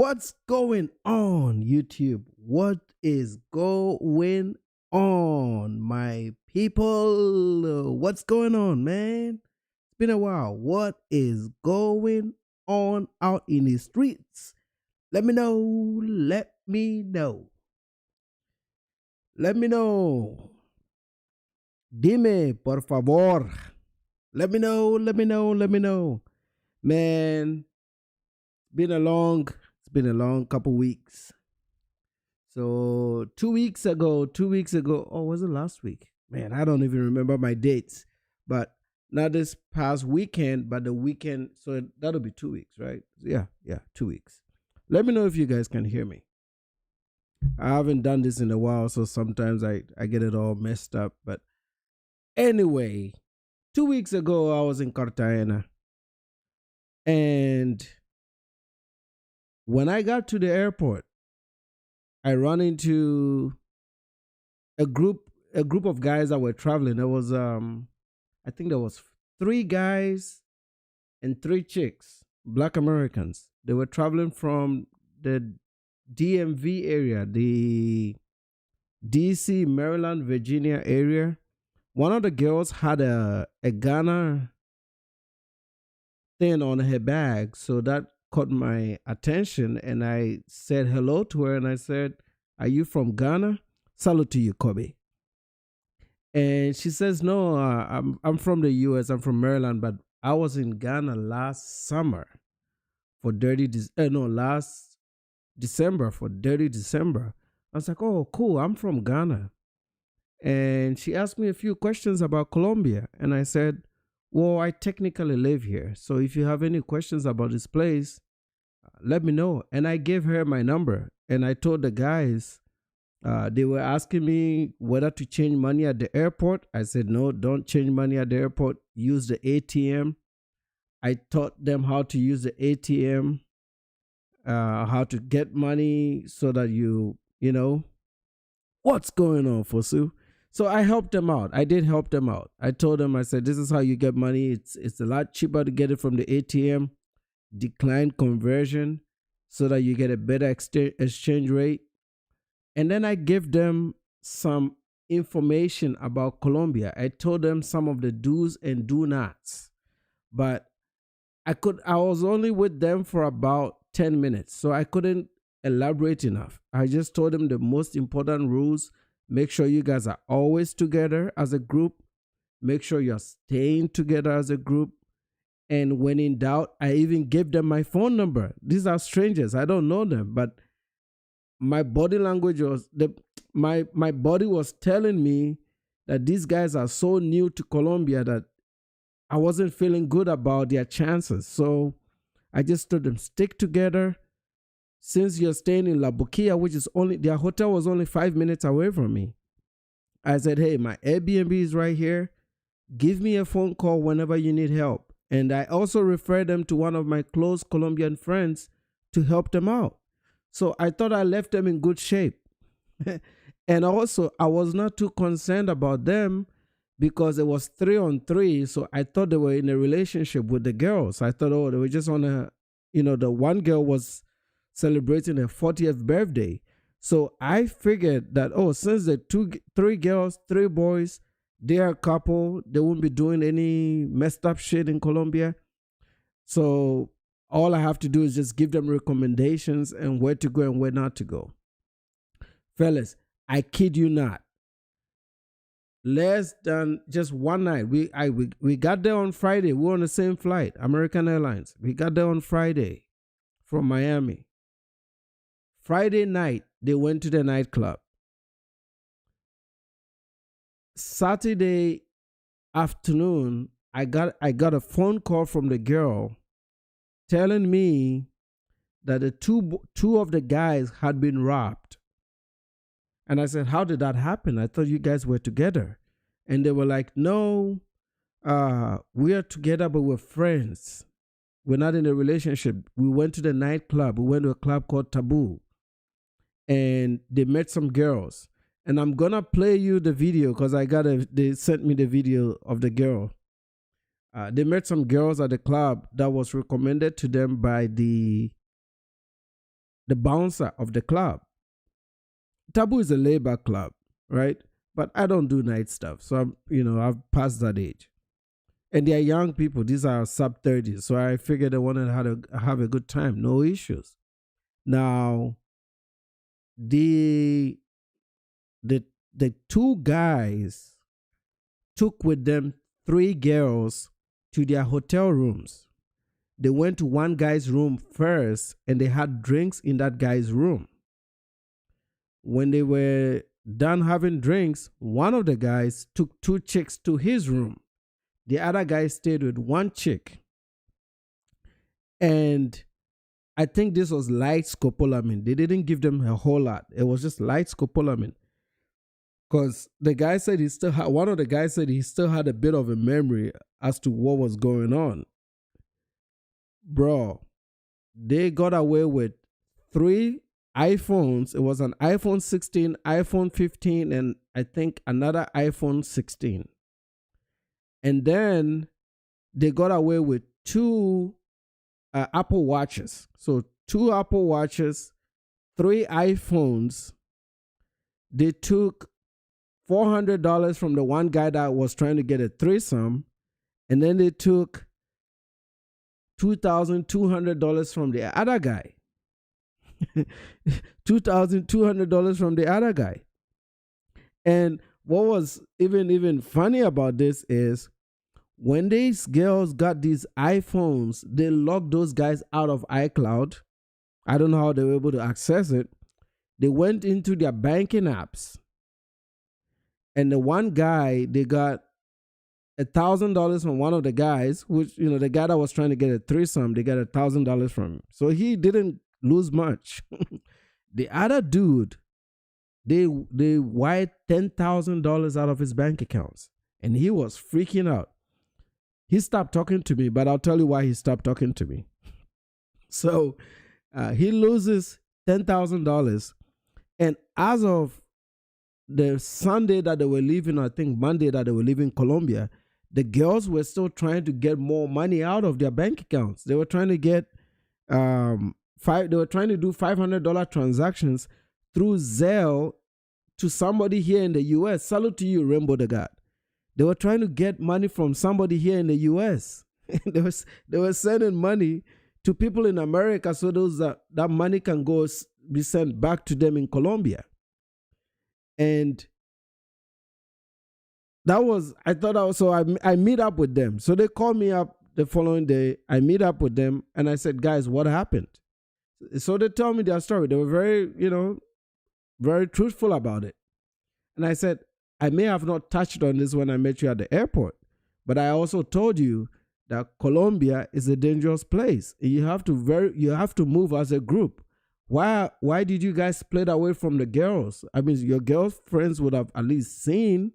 What's going on, YouTube? What is going on, my people? What's going on, man? It's been a while. What is going on out in the streets? Let me know. Let me know. Let me know. Dime, por favor. Let me know. Let me know. Let me know. Man, it's been a long couple weeks. So 2 weeks ago, oh, was it last week? Man, I don't even remember my dates. But not this past weekend, but the weekend. So that'll be 2 weeks, right? Yeah, 2 weeks. Let me know if you guys can hear me. I haven't done this in a while, so sometimes I get it all messed up. But anyway, 2 weeks ago, I was in Cartagena. And when I got to the airport, I run into a group of guys that were traveling. There was I think there was 3 guys and 3 chicks, Black Americans. They were traveling from the DMV area, the DC, Maryland, Virginia area. One of the girls had a Ghana thing on her bag, so that caught my attention, and I said hello to her, and I said, "Are you from Ghana?" Salute to you, Kobe. And she says, "No, I'm from the U.S. I'm from Maryland, but I was in Ghana last summer for last December for Dirty December." I was like, "Oh, cool. I'm from Ghana." And she asked me a few questions about Colombia, and I said, "Well, I technically live here, so if you have any questions about this place, let me know." And I gave her my number, and I told the guys, they were asking me whether to change money at the airport. I said, "No, don't change money at the airport. Use the ATM." I taught them how to use the ATM, how to get money so that you know, what's going on, Fosu? So I helped them out. I did help them out. I told them, I said, "This is how you get money. It's a lot cheaper to get it from the ATM. Decline conversion so that you get a better exchange rate." And then I gave them some information about Colombia. I told them some of the do's and do nots. But I was only with them for about 10 minutes, so I couldn't elaborate enough. I just told them the most important rules. Make sure you guys are always together as a group. Make sure you're staying together as a group. And when in doubt, I even gave them my phone number. These are strangers. I don't know them, but my body language was my body was telling me that these guys are so new to Colombia that I wasn't feeling good about their chances. So I just told them, stick together. Since you're staying in La Boquilla, which is their hotel was only 5 minutes away from me. I said, "Hey, my Airbnb is right here. Give me a phone call whenever you need help." And I also referred them to one of my close Colombian friends to help them out. So I thought I left them in good shape. And also, I was not too concerned about them because it was 3-on-3. So I thought they were in a relationship with the girls. I thought, oh, they were just on the one girl was celebrating her 40th birthday. So I figured that, since the 3 girls, 3 boys, they are a couple, they won't be doing any messed up shit in Colombia. So all I have to do is just give them recommendations and where to go and where not to go. Fellas, I kid you not. Less than just one night. We got there on Friday. We were on the same flight, American Airlines. We got there on Friday from Miami. Friday night, they went to the nightclub. Saturday afternoon, I got a phone call from the girl telling me that the two of the guys had been robbed. And I said, "How did that happen? I thought you guys were together." And they were like, "No, we are together, but we're friends. We're not in a relationship. We went to the nightclub. We went to a club called Taboo. And they met some girls." And I'm gonna play you the video because they sent me the video of the girl. They met some girls at the club that was recommended to them by the the bouncer of the club. Taboo is a labor club, right? But I don't do night stuff. So I've passed that age. And they're young people. These are sub 30s. So I figured they wanted to have a good time. No issues. Now, the the the two guys took with them three girls to their hotel rooms. They went to one guy's room first and they had drinks in that guy's room. When they were done having drinks, one of the guys took two chicks to his room. The other guy stayed with one chick. And I think this was light scopolamine. They didn't give them a whole lot. It was just light scopolamine. Because the guy said one of the guys said he still had a bit of a memory as to what was going on. Bro, they got away with 3 iPhones. It was an iPhone 16, iPhone 15, and I think another iPhone 16. And then they got away with 2 Apple Watches. So 2 Apple Watches, 3 iPhones. They took $400 from the one guy that was trying to get a threesome. And then they took $2,200 from the other guy. $2,200 from the other guy. And what was even funny about this is when these girls got these iPhones, they locked those guys out of iCloud. I don't know how they were able to access it. They went into their banking apps. And the one guy, they got $1,000 from one of the guys, which, the guy that was trying to get a threesome, they got $1,000 from him. So he didn't lose much. The other dude, they wired $10,000 out of his bank accounts. And he was freaking out. He stopped talking to me, but I'll tell you why he stopped talking to me. So he loses $10,000. And as of the Sunday that they were leaving, I think Monday that they were leaving Colombia, the girls were still trying to get more money out of their bank accounts. They were trying to get they were trying to do $500 transactions through Zelle to somebody here in the US. Salute to you, Rainbow the God. They were trying to get money from somebody here in the US. They were sending money to people in America so that money can be sent back to them in Colombia. And I meet up with them. So they called me up the following day. I meet up with them and I said, guys, what happened? So they tell me their story. They were very, very truthful about it. And I said, I may have not touched on this when I met you at the airport, but I also told you that Colombia is a dangerous place. You have to move as a group. Why did you guys split away from the girls? I mean, your girlfriends would have at least seen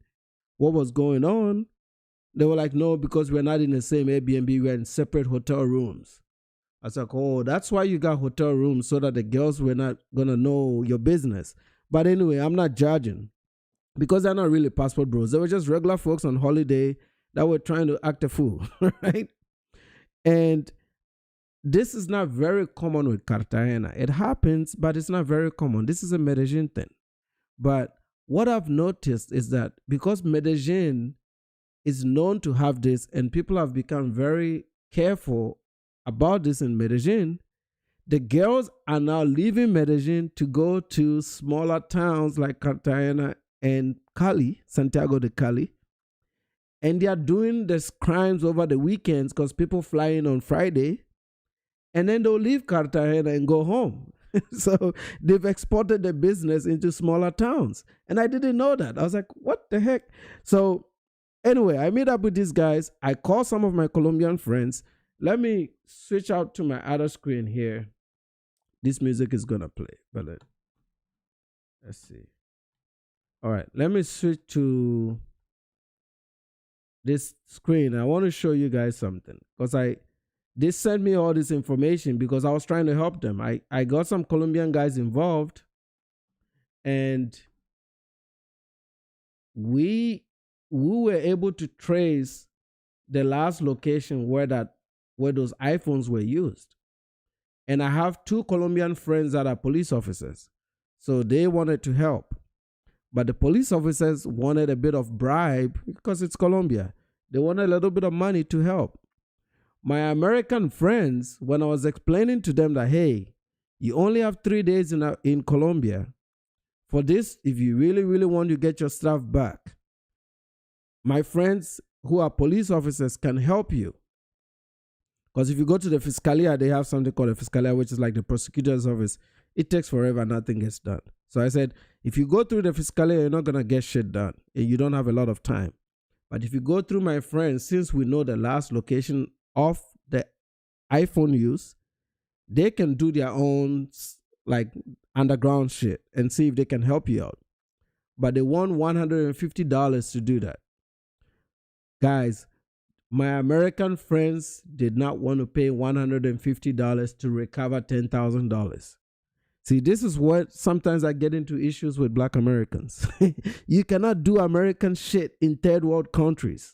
what was going on. They were like, no, because we're not in the same Airbnb, we're in separate hotel rooms. I was like, oh, that's why you got hotel rooms, so that the girls were not going to know your business. But anyway, I'm not judging because they're not really passport bros. They were just regular folks on holiday that were trying to act a fool, right? And this is not very common with Cartagena. It happens, but it's not very common. This is a Medellin thing. But what I've noticed is that because Medellin is known to have this and people have become very careful about this in Medellin, the girls are now leaving Medellin to go to smaller towns like Cartagena and Cali, Santiago de Cali. And they are doing these crimes over the weekends because people fly in on Friday. And then they'll leave Cartagena and go home. So they've exported the business into smaller towns. And I didn't know that. I was like, what the heck? So anyway, I meet up with these guys. I call some of my Colombian friends. Let me switch out to my other screen here. This music is going to play. But let's see. All right. Let me switch to this screen. I want to show you guys something. Because they sent me all this information because I was trying to help them. I got some Colombian guys involved, and we were able to trace the last location where those iPhones were used. And I have two Colombian friends that are police officers. So they wanted to help. But the police officers wanted a bit of bribe because it's Colombia. They wanted a little bit of money to help. My American friends, when I was explaining to them that, hey, you only have 3 days in Colombia. For this, if you really, really want to get your stuff back, my friends who are police officers can help you. Because if you go to the Fiscalia, they have something called a Fiscalia, which is like the prosecutor's office. It takes forever, nothing gets done. So I said, if you go through the Fiscalia, you're not going to get shit done. And you don't have a lot of time. But if you go through my friends, since we know the last location of the iPhone use, they can do their own like underground shit and see if they can help you out. But they want $150 to do that. Guys, my American friends did not want to pay $150 to recover $10,000. See, this is what sometimes I get into issues with Black Americans. You cannot do American shit in third world countries.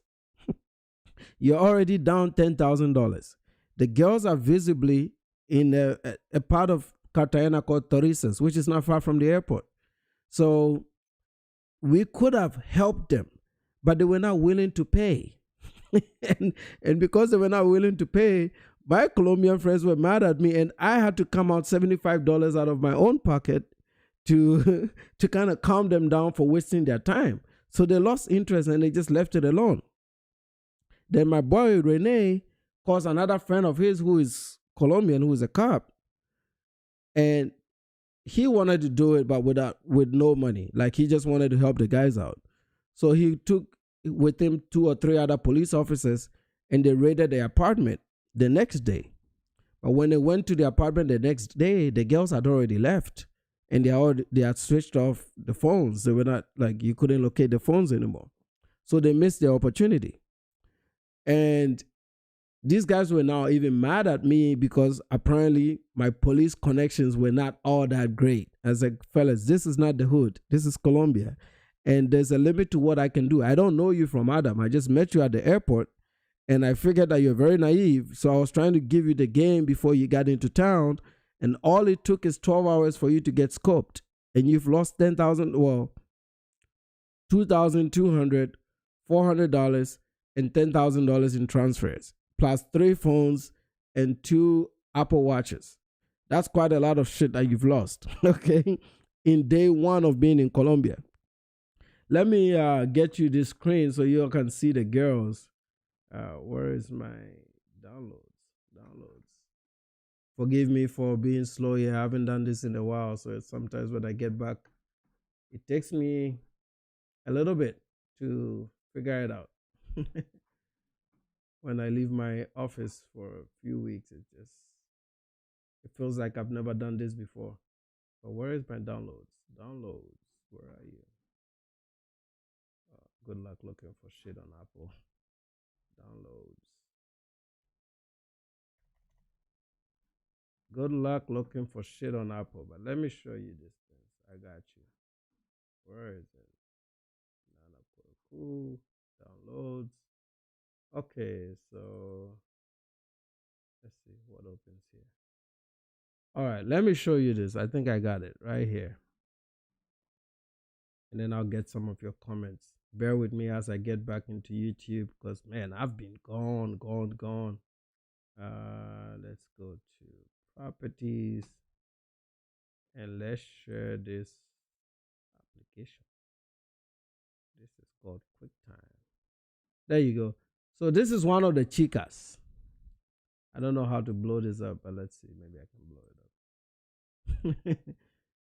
You're already down $10,000. The girls are visibly in a part of Cartagena called Torrisas, which is not far from the airport. So we could have helped them, but they were not willing to pay. and because they were not willing to pay, my Colombian friends were mad at me, and I had to come out $75 out of my own pocket to kind of calm them down for wasting their time. So they lost interest and they just left it alone. Then my boy Rene calls another friend of his who is Colombian, who is a cop, and he wanted to do it, but with no money. Like, he just wanted to help the guys out. So he took with him 2 or 3 other police officers, and they raided the apartment the next day. But when they went to the apartment the next day, the girls had already left, and they had switched off the phones. They were not, like, you couldn't locate the phones anymore. So they missed their opportunity. And these guys were now even mad at me because apparently my police connections were not all that great. I was like, fellas, this is not the hood. This is Colombia. And there's a limit to what I can do. I don't know you from Adam. I just met you at the airport, and I figured that you're very naive. So I was trying to give you the game before you got into town. And all it took is 12 hours for you to get scoped. And you've lost $2,200, $400, and $10,000 in transfers, plus 3 phones and 2 Apple Watches. That's quite a lot of shit that you've lost, okay, in day 1 of being in Colombia. Let me get you this screen so you can see the girls. Where is my downloads? Forgive me for being slow here. I haven't done this in a while, so sometimes when I get back, it takes me a little bit to figure it out. When I leave my office for a few weeks, it feels like I've never done this before. But where is my downloads? Where are you? Good luck looking for shit on Apple. Downloads. Good luck looking for shit on Apple. But let me show you this thing. I got you. Where is it? Cool. Downloads. Okay, so let's see what opens here. All right, let me show you this. I think I got it right here. And then I'll get some of your comments. Bear with me as I get back into YouTube because, man, I've been gone. Let's go to properties and let's share this application. This is called QuickTime. There you go. So this is one of the chicas. I don't know how to blow this up, but let's see. Maybe I can blow it up.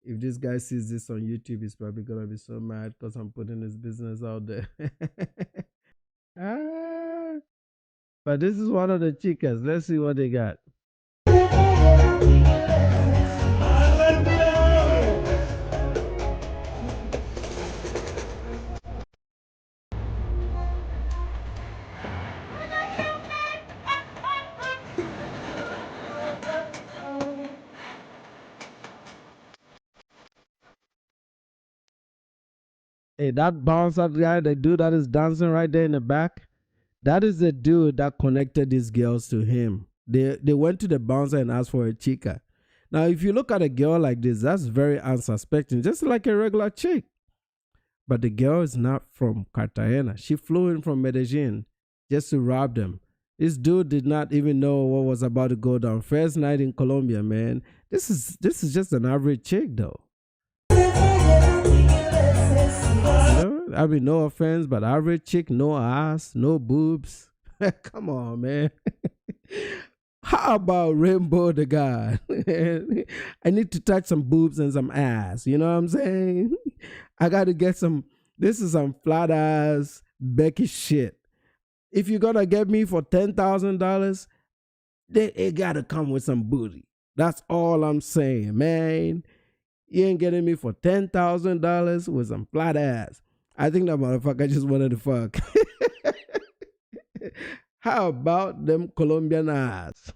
If this guy sees this on YouTube, he's probably going to be so mad because I'm putting his business out there. But this is one of the chicas. Let's see what they got. Hey, that bouncer guy, the dude that is dancing right there in the back, that is the dude that connected these girls to him. They went to the bouncer and asked for a chica. Now, if you look at a girl like this, that's very unsuspecting, just like a regular chick. But the girl is not from Cartagena. She flew in from Medellin just to rob them. This dude did not even know what was about to go down. First night in Colombia, man. This is just an average chick, though. I mean, no offense, but average chick, no ass, no boobs. Come on, man. How about Rainbow the God? I need to touch some boobs and some ass. You know what I'm saying? I got to get some. This is some flat ass Becky shit. If you're going to get me for $10,000, it got to come with some booty. That's all I'm saying, man. You ain't getting me for $10,000 with some flat ass. I think that motherfucker just wanted to fuck. How about them Colombianas?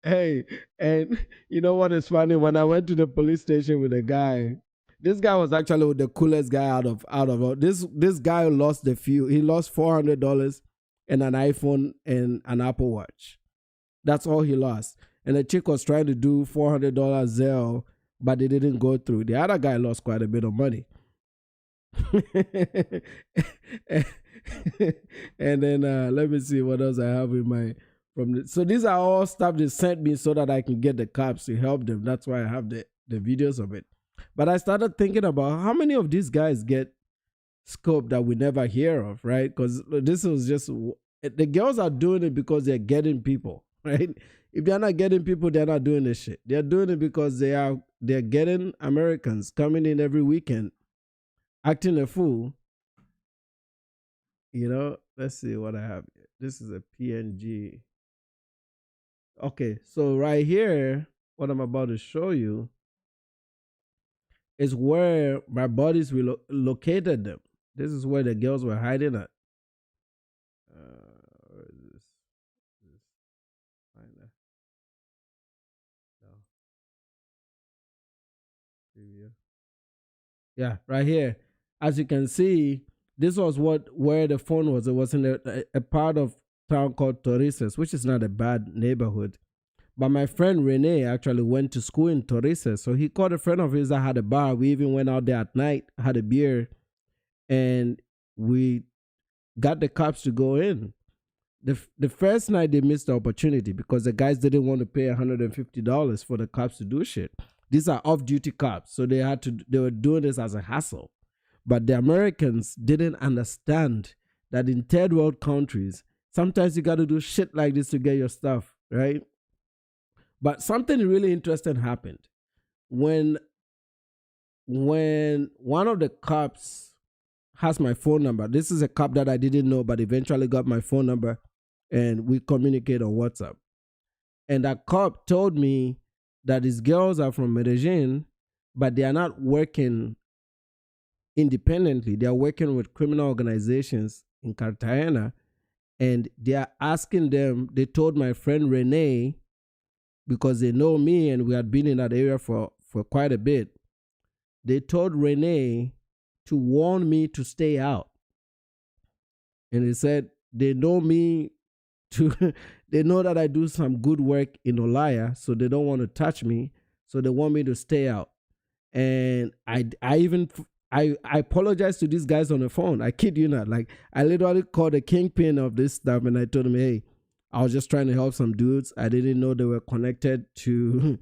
Hey, and you know what is funny? When I went to the police station with a guy, this guy was actually the coolest guy out of all. This guy lost the few. He lost $400 and an iPhone and an Apple Watch. That's all he lost. And the chick was trying to do $400 Zelle, but it didn't go through. The other guy lost quite a bit of money. And then let me see what else I have in my so these are all stuff they sent me so that I can get the cops to help them. That's why I have the videos of it. But I started thinking about how many of these guys get scope that we never hear of, right? Because this was just, the girls are doing it because they're getting people, right? If they're not getting people, they're not doing this shit. They're doing it because they're getting Americans coming in every weekend, acting a fool. You know, let's see what I have. This is a PNG. Okay, so right here, what I'm about to show you is where my buddies located them. This is where the girls were hiding at. Where is this? Find that. No. Yeah, right here. As you can see, this was where the phone was. It was in a part of town called Torices, which is not a bad neighborhood. But my friend Rene actually went to school in Torices. So he called a friend of his that had a bar. We even went out there at night, had a beer, and we got the cops to go in. The first night they missed the opportunity because the guys didn't want to pay $150 for the cops to do shit. These are off-duty cops, so they were doing this as a hassle. But the Americans didn't understand that in third world countries, sometimes you got to do shit like this to get your stuff, right? But something really interesting happened. When one of the cops has my phone number, this is a cop that I didn't know, but eventually got my phone number, and we communicate on WhatsApp. And that cop told me that these girls are from Medellin, but they are not working independently. They are working with criminal organizations in Cartagena, and they are asking them. They told my friend Rene, because they know me and we had been in that area for quite a bit. They told Rene to warn me to stay out. And he said they know me they know that I do some good work in Olaya, so they don't want to touch me, so they want me to stay out. And I apologized to these guys on the phone. I kid you not. Like, I literally called the kingpin of this stuff and I told him, hey, I was just trying to help some dudes. I didn't know they were connected to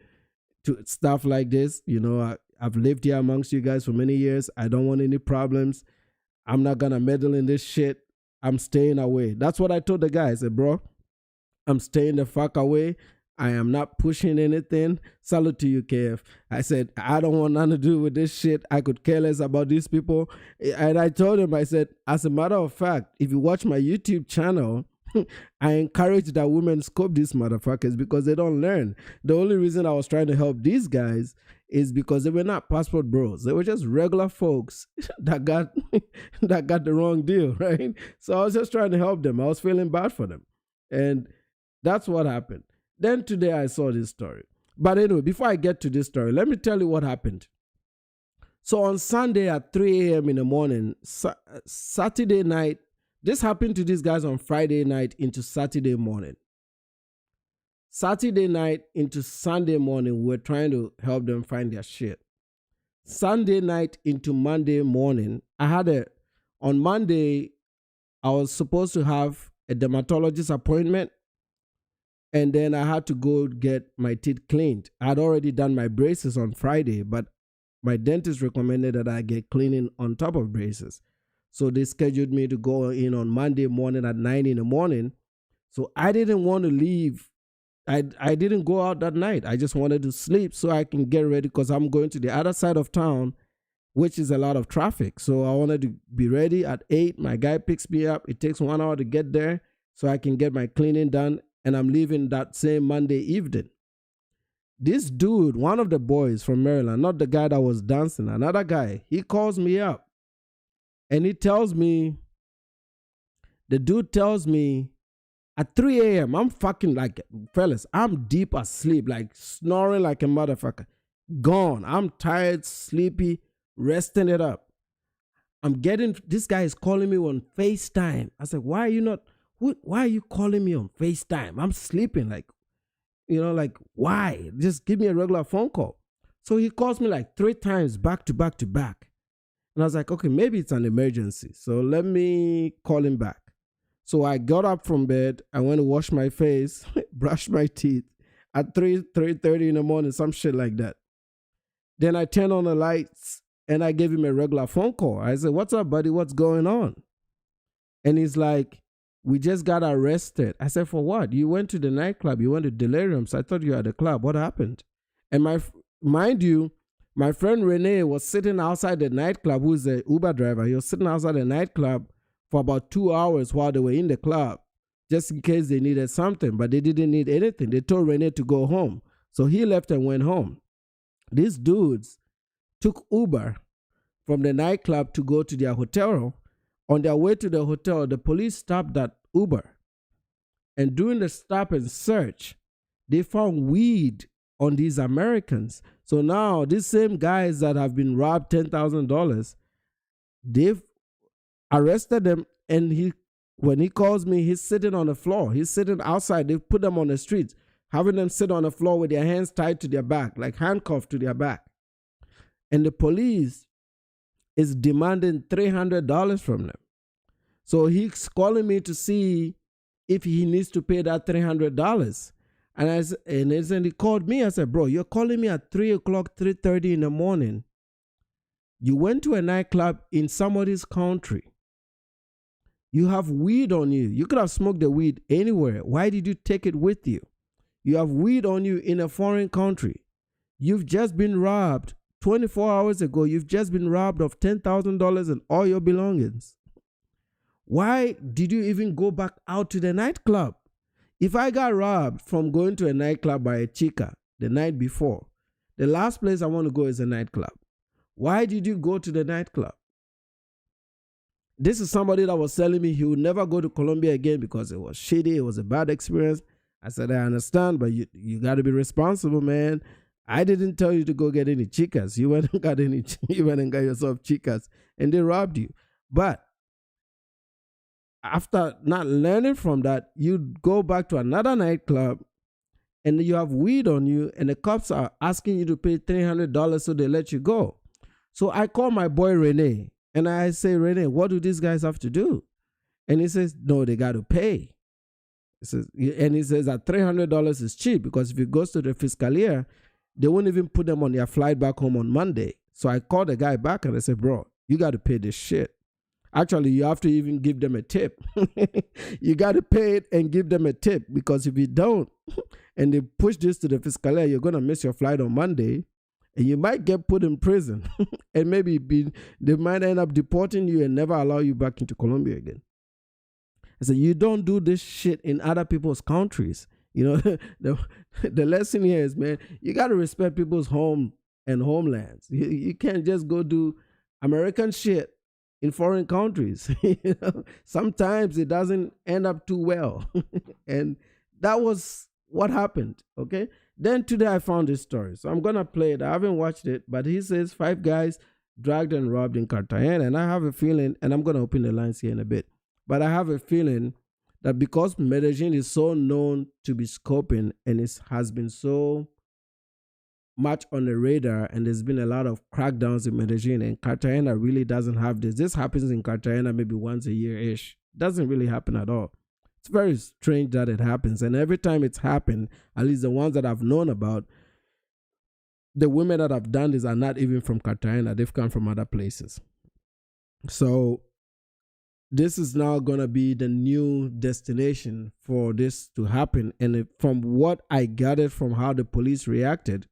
stuff like this. You know, I've lived here amongst you guys for many years. I don't want any problems. I'm not going to meddle in this shit. I'm staying away. That's what I told the guy. I said, bro, I'm staying the fuck away. I am not pushing anything. Salute to you, KF. I said, I don't want nothing to do with this shit. I could care less about these people. And I told him, I said, as a matter of fact, if you watch my YouTube channel, I encourage that women scope these motherfuckers because they don't learn. The only reason I was trying to help these guys is because they were not passport bros. They were just regular folks that got that got the wrong deal, right? So I was just trying to help them. I was feeling bad for them. And that's what happened. Then today I saw this story. But anyway, before I get to this story, let me tell you what happened. So on Sunday at 3 a.m. in the morning, Saturday night, this happened to these guys on Friday night into Saturday morning. Saturday night into Sunday morning, we're trying to help them find their shit. Sunday night into Monday morning, on Monday, I was supposed to have a dermatologist appointment, and then I had to go get my teeth cleaned. I had already done my braces on Friday, but my dentist recommended that I get cleaning on top of braces. So they scheduled me to go in on Monday morning at 9 in the morning. So I didn't want to leave. I didn't go out that night. I just wanted to sleep so I can get ready because I'm going to the other side of town, which is a lot of traffic. So I wanted to be ready at 8. My guy picks me up. It takes 1 hour to get there so I can get my cleaning done. And I'm leaving that same Monday evening. This dude, one of the boys from Maryland, not the guy that was dancing, another guy, he calls me up. And he tells me, the dude tells me, at 3 a.m., I'm fucking like, fellas, I'm deep asleep, like snoring like a motherfucker. Gone. I'm tired, sleepy, resting it up. This guy is calling me on FaceTime. I said, why are you calling me on FaceTime? I'm sleeping, like, why? Just give me a regular phone call. So he calls me like 3 times back to back to back. And I was like, okay, maybe it's an emergency. So let me call him back. So I got up from bed. I went to wash my face, brush my teeth at 3:30 in the morning, some shit like that. Then I turned on the lights and I gave him a regular phone call. I said, what's up, buddy? What's going on? And he's like, we just got arrested. I said, for what? You went to the nightclub. You went to Delirium. So I thought you were at the club. What happened? And mind you, my friend Renee was sitting outside the nightclub, who's the Uber driver. He was sitting outside the nightclub for about 2 hours while they were in the club, just in case they needed something. But they didn't need anything. They told Renee to go home. So he left and went home. These dudes took Uber from the nightclub to go to their hotel. On their way to the hotel, the police stopped that Uber. And during the stop and search, they found weed on these Americans. So now these same guys that have been robbed $10,000, they've arrested them. And when he calls me, he's sitting on the floor. He's sitting outside. They put them on the streets, having them sit on the floor with their hands tied to their back, like handcuffed to their back. And the police is demanding $300 from them. So he's calling me to see if he needs to pay that $300. And he called me. I said, bro, you're calling me at 3 o'clock, 3:30 in the morning. You went to a nightclub in somebody's country. You have weed on you. You could have smoked the weed anywhere. Why did you take it with you? You have weed on you in a foreign country. You've just been robbed 24 hours ago. You've just been robbed of $10,000 and all your belongings. Why did you even go back out to the nightclub? If I got robbed from going to a nightclub by a chica the night before, the last place I want to go is a nightclub. Why did you go to the nightclub? This is somebody that was telling me he would never go to Colombia again because it was shitty. It was a bad experience. I said, I understand, but you got to be responsible, man. I didn't tell you to go get any chicas. You went and got yourself chicas and they robbed you. But after not learning from that, you go back to another nightclub and you have weed on you and the cops are asking you to pay $300 so they let you go. So I call my boy Rene and I say, Rene, what do these guys have to do? And he says, no, they got to pay. He says that $300 is cheap because if it goes to the Fiscalia, they won't even put them on their flight back home on Monday. So I called the guy back and I said, bro, you got to pay this shit. Actually, you have to even give them a tip. You got to pay it and give them a tip because if you don't and they push this to the Fiscalia, you're going to miss your flight on Monday and you might get put in prison and maybe they might end up deporting you and never allow you back into Colombia again. I said, you don't do this shit in other people's countries. You know, the lesson here is, man, you got to respect people's home and homelands. You can't just go do American shit in foreign countries. You know, sometimes it doesn't end up too well. And that was what happened. Okay. Then today I found this story. So I'm going to play it. I haven't watched it, but he says 5 guys dragged and robbed in Cartagena. And I have a feeling, and I'm going to open the lines here in a bit, but I have a feeling that because Medellin is so known to be scoping and it has been so much on the radar, and there's been a lot of crackdowns in Medellin, and Cartagena really doesn't have this. This happens in Cartagena maybe once a year-ish. Doesn't really happen at all. It's very strange that it happens. And every time it's happened, at least the ones that I've known about, the women that have done this are not even from Cartagena. They've come from other places. So this is now going to be the new destination for this to happen. And from what I gathered from how the police reacted,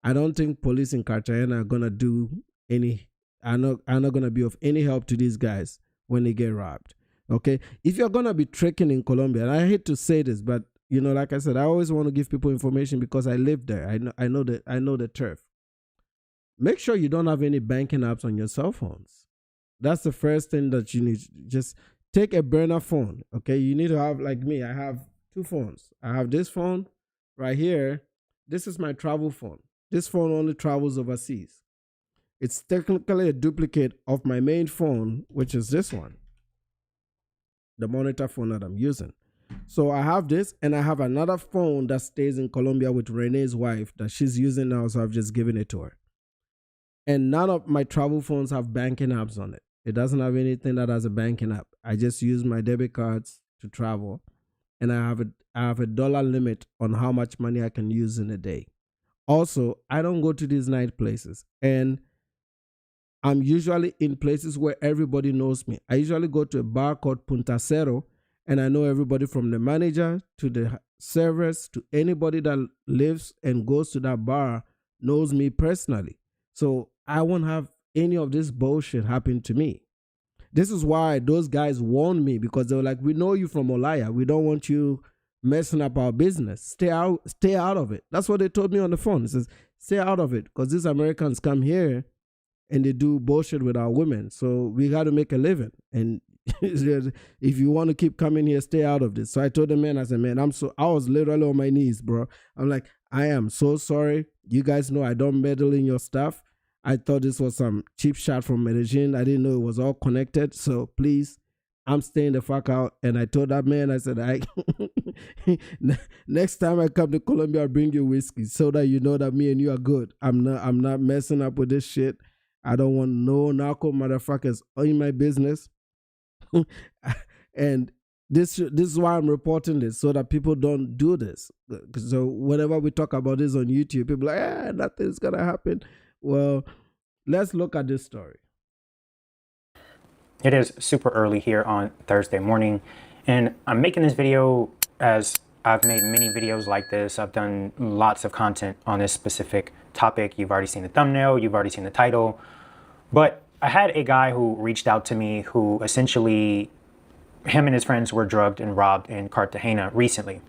I don't think police in Cartagena are going to do any, are not going to be of any help to these guys when they get robbed. Okay, if you're gonna be trekking in Colombia, and I hate to say this, but you know, like I said, I always want to give people information because I live there. I know the turf. Make sure you don't have any banking apps on your cell phones. That's the first thing that you need. Just take a burner phone. Okay, you need to have, like me, I have 2 phones. I have this phone right here. This is my travel phone. This phone only travels overseas. It's technically a duplicate of my main phone, which is this one, the monitor phone that I'm using. So I have this, and I have another phone that stays in Colombia with Renee's wife that she's using now, so I've just given it to her. And none of my travel phones have banking apps on it. It doesn't have anything that has a banking app. I just use my debit cards to travel, and I have a dollar limit on how much money I can use in a day. Also, I don't go to these night places, and I'm usually in places where everybody knows me. I usually go to a bar called Punta Cero, and I know everybody from the manager to the servers to anybody that lives and goes to that bar knows me personally. So I won't have any of this bullshit happen to me. This is why those guys warned me, because they were like, we know you from Olaya. We don't want you messing up our business. Stay out of it. That's what they told me on the phone. It says, stay out of it, because these Americans come here and they do bullshit with our women. So we got to make a living. And if you want to keep coming here, stay out of this. So I told the man, I said, man, I was literally on my knees, bro. I'm like, I am so sorry. You guys know I don't meddle in your stuff. I thought this was some cheap shot from Medellin. I didn't know it was all connected. So please, I'm staying the fuck out. And I told that man, I said, next time I come to Colombia, I'll bring you whiskey so that you know that me and you are good. I'm not messing up with this shit. I don't want no narco motherfuckers in my business. And this is why I'm reporting this, so that people don't do this. So whenever we talk about this on YouTube, people are like, nothing's going to happen. Well, let's look at this story. It is super early here on Thursday morning, and I'm making this video as I've made many videos like this. I've done lots of content on this specific topic. You've already seen the thumbnail, you've already seen the title. But I had a guy who reached out to me who essentially, him and his friends were drugged and robbed in Cartagena recently.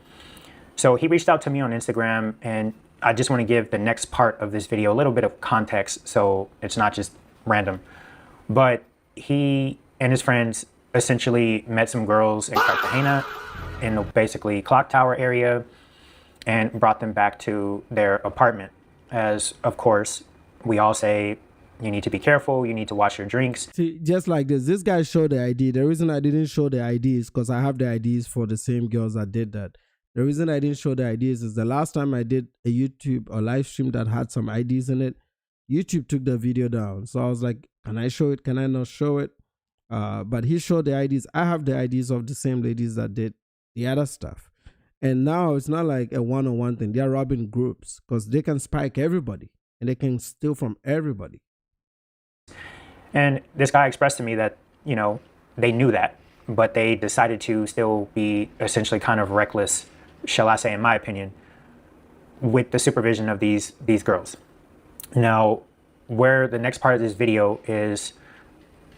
So he reached out to me on Instagram, and I just want to give the next part of this video a little bit of context so it's not just random. But he and his friends essentially met some girls in Cartagena in the basically clock tower area and brought them back to their apartment. As, of course, we all say, you need to be careful. You need to watch your drinks. See, just like this guy showed the ID. The reason I didn't show the ID is because I have the IDs for the same girls that did that. The reason I didn't show the IDs is the last time I did a YouTube or live stream that had some IDs in it, YouTube took the video down. So I was like, can I show it? Can I not show it? But he showed the IDs. I have the IDs of the same ladies that did the other stuff. And now it's not like a one-on-one thing. They're robbing groups because they can spike everybody and they can steal from everybody. And this guy expressed to me that, you know, they knew that, but they decided to still be essentially kind of reckless, shall I say, in my opinion, with the supervision of these girls. Now, where the next part of this video is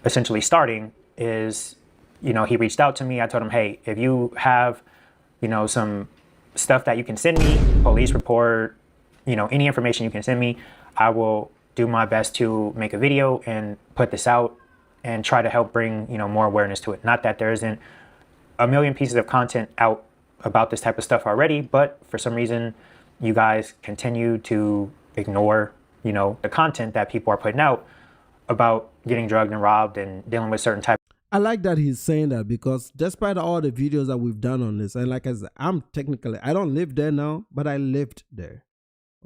essentially starting is he reached out to me. I told him, hey, if you have, some stuff that you can send me, police report, any information you can send me, I will do my best to make a video and put this out and try to help bring, more awareness to it. Not that there isn't a million pieces of content out about this type of stuff already, but for some reason, you guys continue to ignore, the content that people are putting out about getting drugged and robbed and dealing with certain types. I like that he's saying that, because despite all the videos that we've done on this, and like I said, I don't live there now, but I lived there.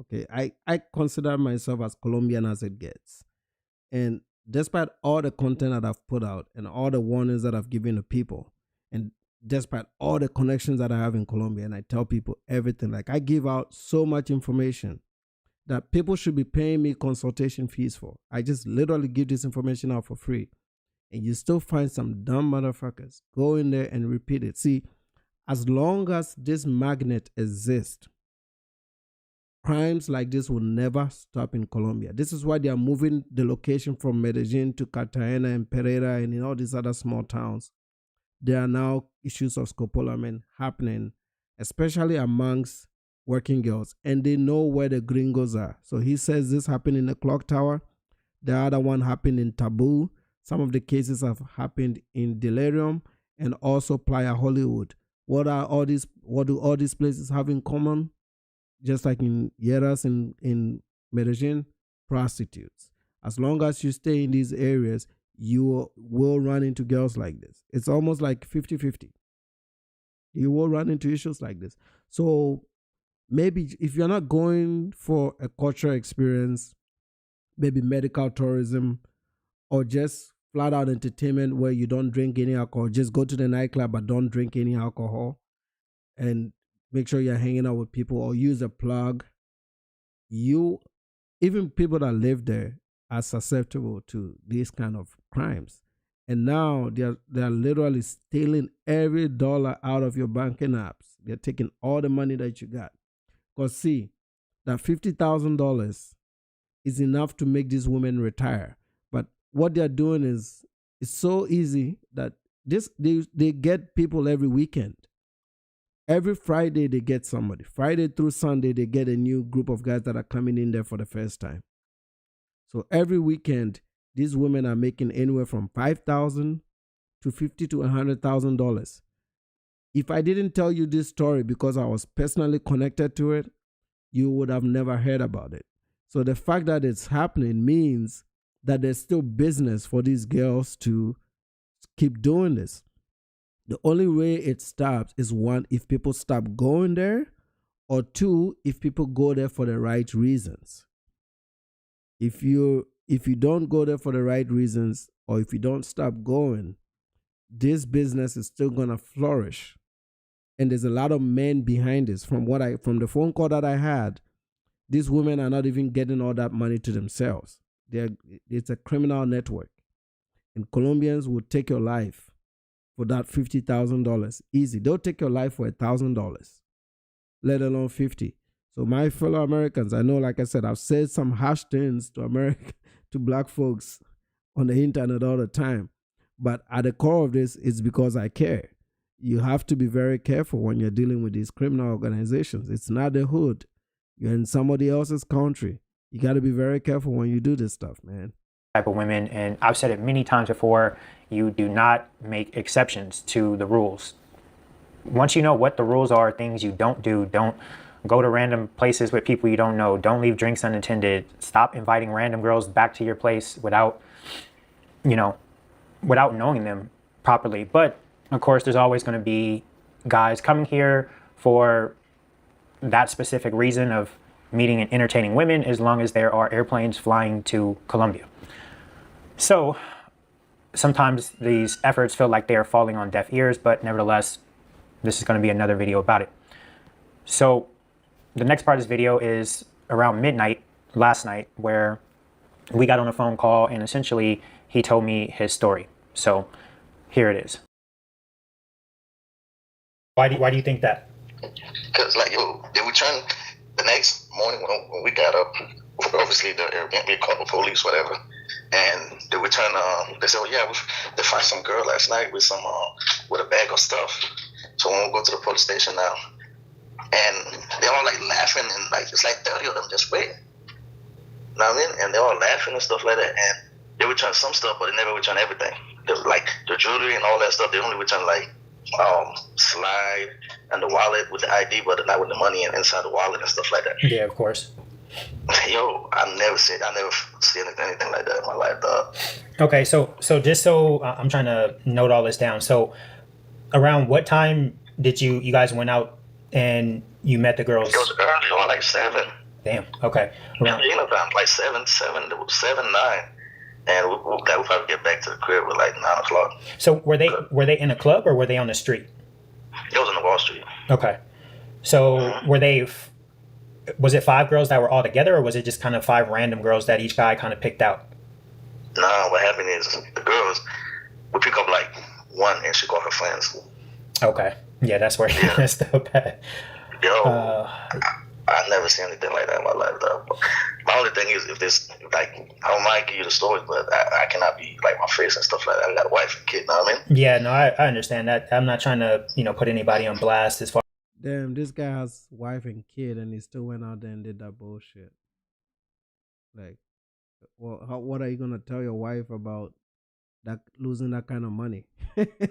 Okay, I consider myself as Colombian as it gets. And despite all the content that I've put out and all the warnings that I've given to people, and despite all the connections that I have in Colombia, and I tell people everything, like I give out so much information that people should be paying me consultation fees for. I just literally give this information out for free. And you still find some dumb motherfuckers go in there and repeat it. See, as long as this magnet exists, crimes like this will never stop in Colombia. This is why they are moving the location from Medellin to Cartagena and Pereira and in all these other small towns. There are now issues of scopolamine happening, especially amongst working girls, and they know where the gringos are. So he says this happened in the clock tower. The other one happened in Taboo. Some of the cases have happened in Delirium and also Playa Hollywood. What do all these places have in common? Just like in Lleras in Medellin, prostitutes. As long as you stay in these areas, you will run into girls like this. It's almost like 50-50. You will run into issues like this. So maybe if you're not going for a cultural experience, maybe medical tourism, or just flat out entertainment where you don't drink any alcohol, just go to the nightclub but don't drink any alcohol, and make sure you're hanging out with people, or use a plug. Even people that live there are susceptible to these kind of crimes. And now they're literally stealing every dollar out of your banking apps. They're taking all the money that you got. Because see, that $50,000 is enough to make these women retire. But what they're doing is, it's so easy that they get people every weekend. Every Friday they get somebody. Friday through Sunday they get a new group of guys that are coming in there for the first time. So every weekend these women are making anywhere from $5,000 to $50,000 to $100,000. If I didn't tell you this story because I was personally connected to it, you would have never heard about it. So the fact that it's happening means that there's still business for these girls to keep doing this. The only way it stops is, one, if people stop going there, or two, if people go there for the right reasons. If you don't go there for the right reasons, or if you don't stop going, this business is still gonna flourish. And there's a lot of men behind this. From the phone call that I had, these women are not even getting all that money to themselves. It's a criminal network. And Colombians will take your life for that $50,000 easy. They'll take your life for $1,000, let alone 50. So my fellow Americans, I know, like I said, I've said some harsh things to black folks on the internet all the time. But at the core of this, it's because I care. You have to be very careful when you're dealing with these criminal organizations. It's not the hood. You're in somebody else's country. You got to be very careful when you do this stuff, man. Type of women, and I've said it many times before, you do not make exceptions to the rules. Once you know what the rules are, things you don't do, don't go to random places with people you don't know, don't leave drinks unattended, stop inviting random girls back to your place without knowing them properly. But of course, there's always going to be guys coming here for that specific reason of meeting and entertaining women, as long as there are airplanes flying to Colombia. So sometimes these efforts feel like they are falling on deaf ears, but nevertheless, this is going to be another video about it. So the next part of this video is around midnight last night, where we got on a phone call and essentially he told me his story. So here it is. Why do you think that? Because they were the next morning when we got up, obviously the Airbnb called the police, whatever. And they return. They said, "Oh yeah, they find some girl last night with some with a bag of stuff." So when we go to the police station now, and they're all like laughing, and like it's like 30 of them just waiting. You know what I mean? And they're all laughing and stuff like that. And they return some stuff, but they never return everything. Like the jewelry and all that stuff, they only return like slide and the wallet with the ID, but not with the money and inside the wallet and stuff like that. Yeah, of course. Yo, I never seen anything like that in my life, dog. Okay, so just so I'm trying to note all this down. So around what time did you guys went out and you met the girls? It was early on, like 7. Damn. Okay. Yeah, you know, like 7, 9. And we'll probably get back to the crib at like 9 o'clock. So were they in a club or were they on the street? It was in the Wall Street. Okay. So were they? Was it 5 girls that were all together, or was it just kind of 5 random girls that each guy kind of picked out? Nah, what happened is the girls we pick up like one and she called her friends. Okay. Yeah, that's where that's still bad. Yo, I never seen anything like that in my life, though. My only thing is, if this, like, I don't mind giving you the story, but I cannot be like my face and stuff like that. I got a wife and kid, you know what I mean? Yeah, no, I understand that. I'm not trying to, put anybody on blast as far. Damn, this guy has wife and kid, and he still went out there and did that bullshit. Like, well, what are you gonna tell your wife about that losing that kind of money?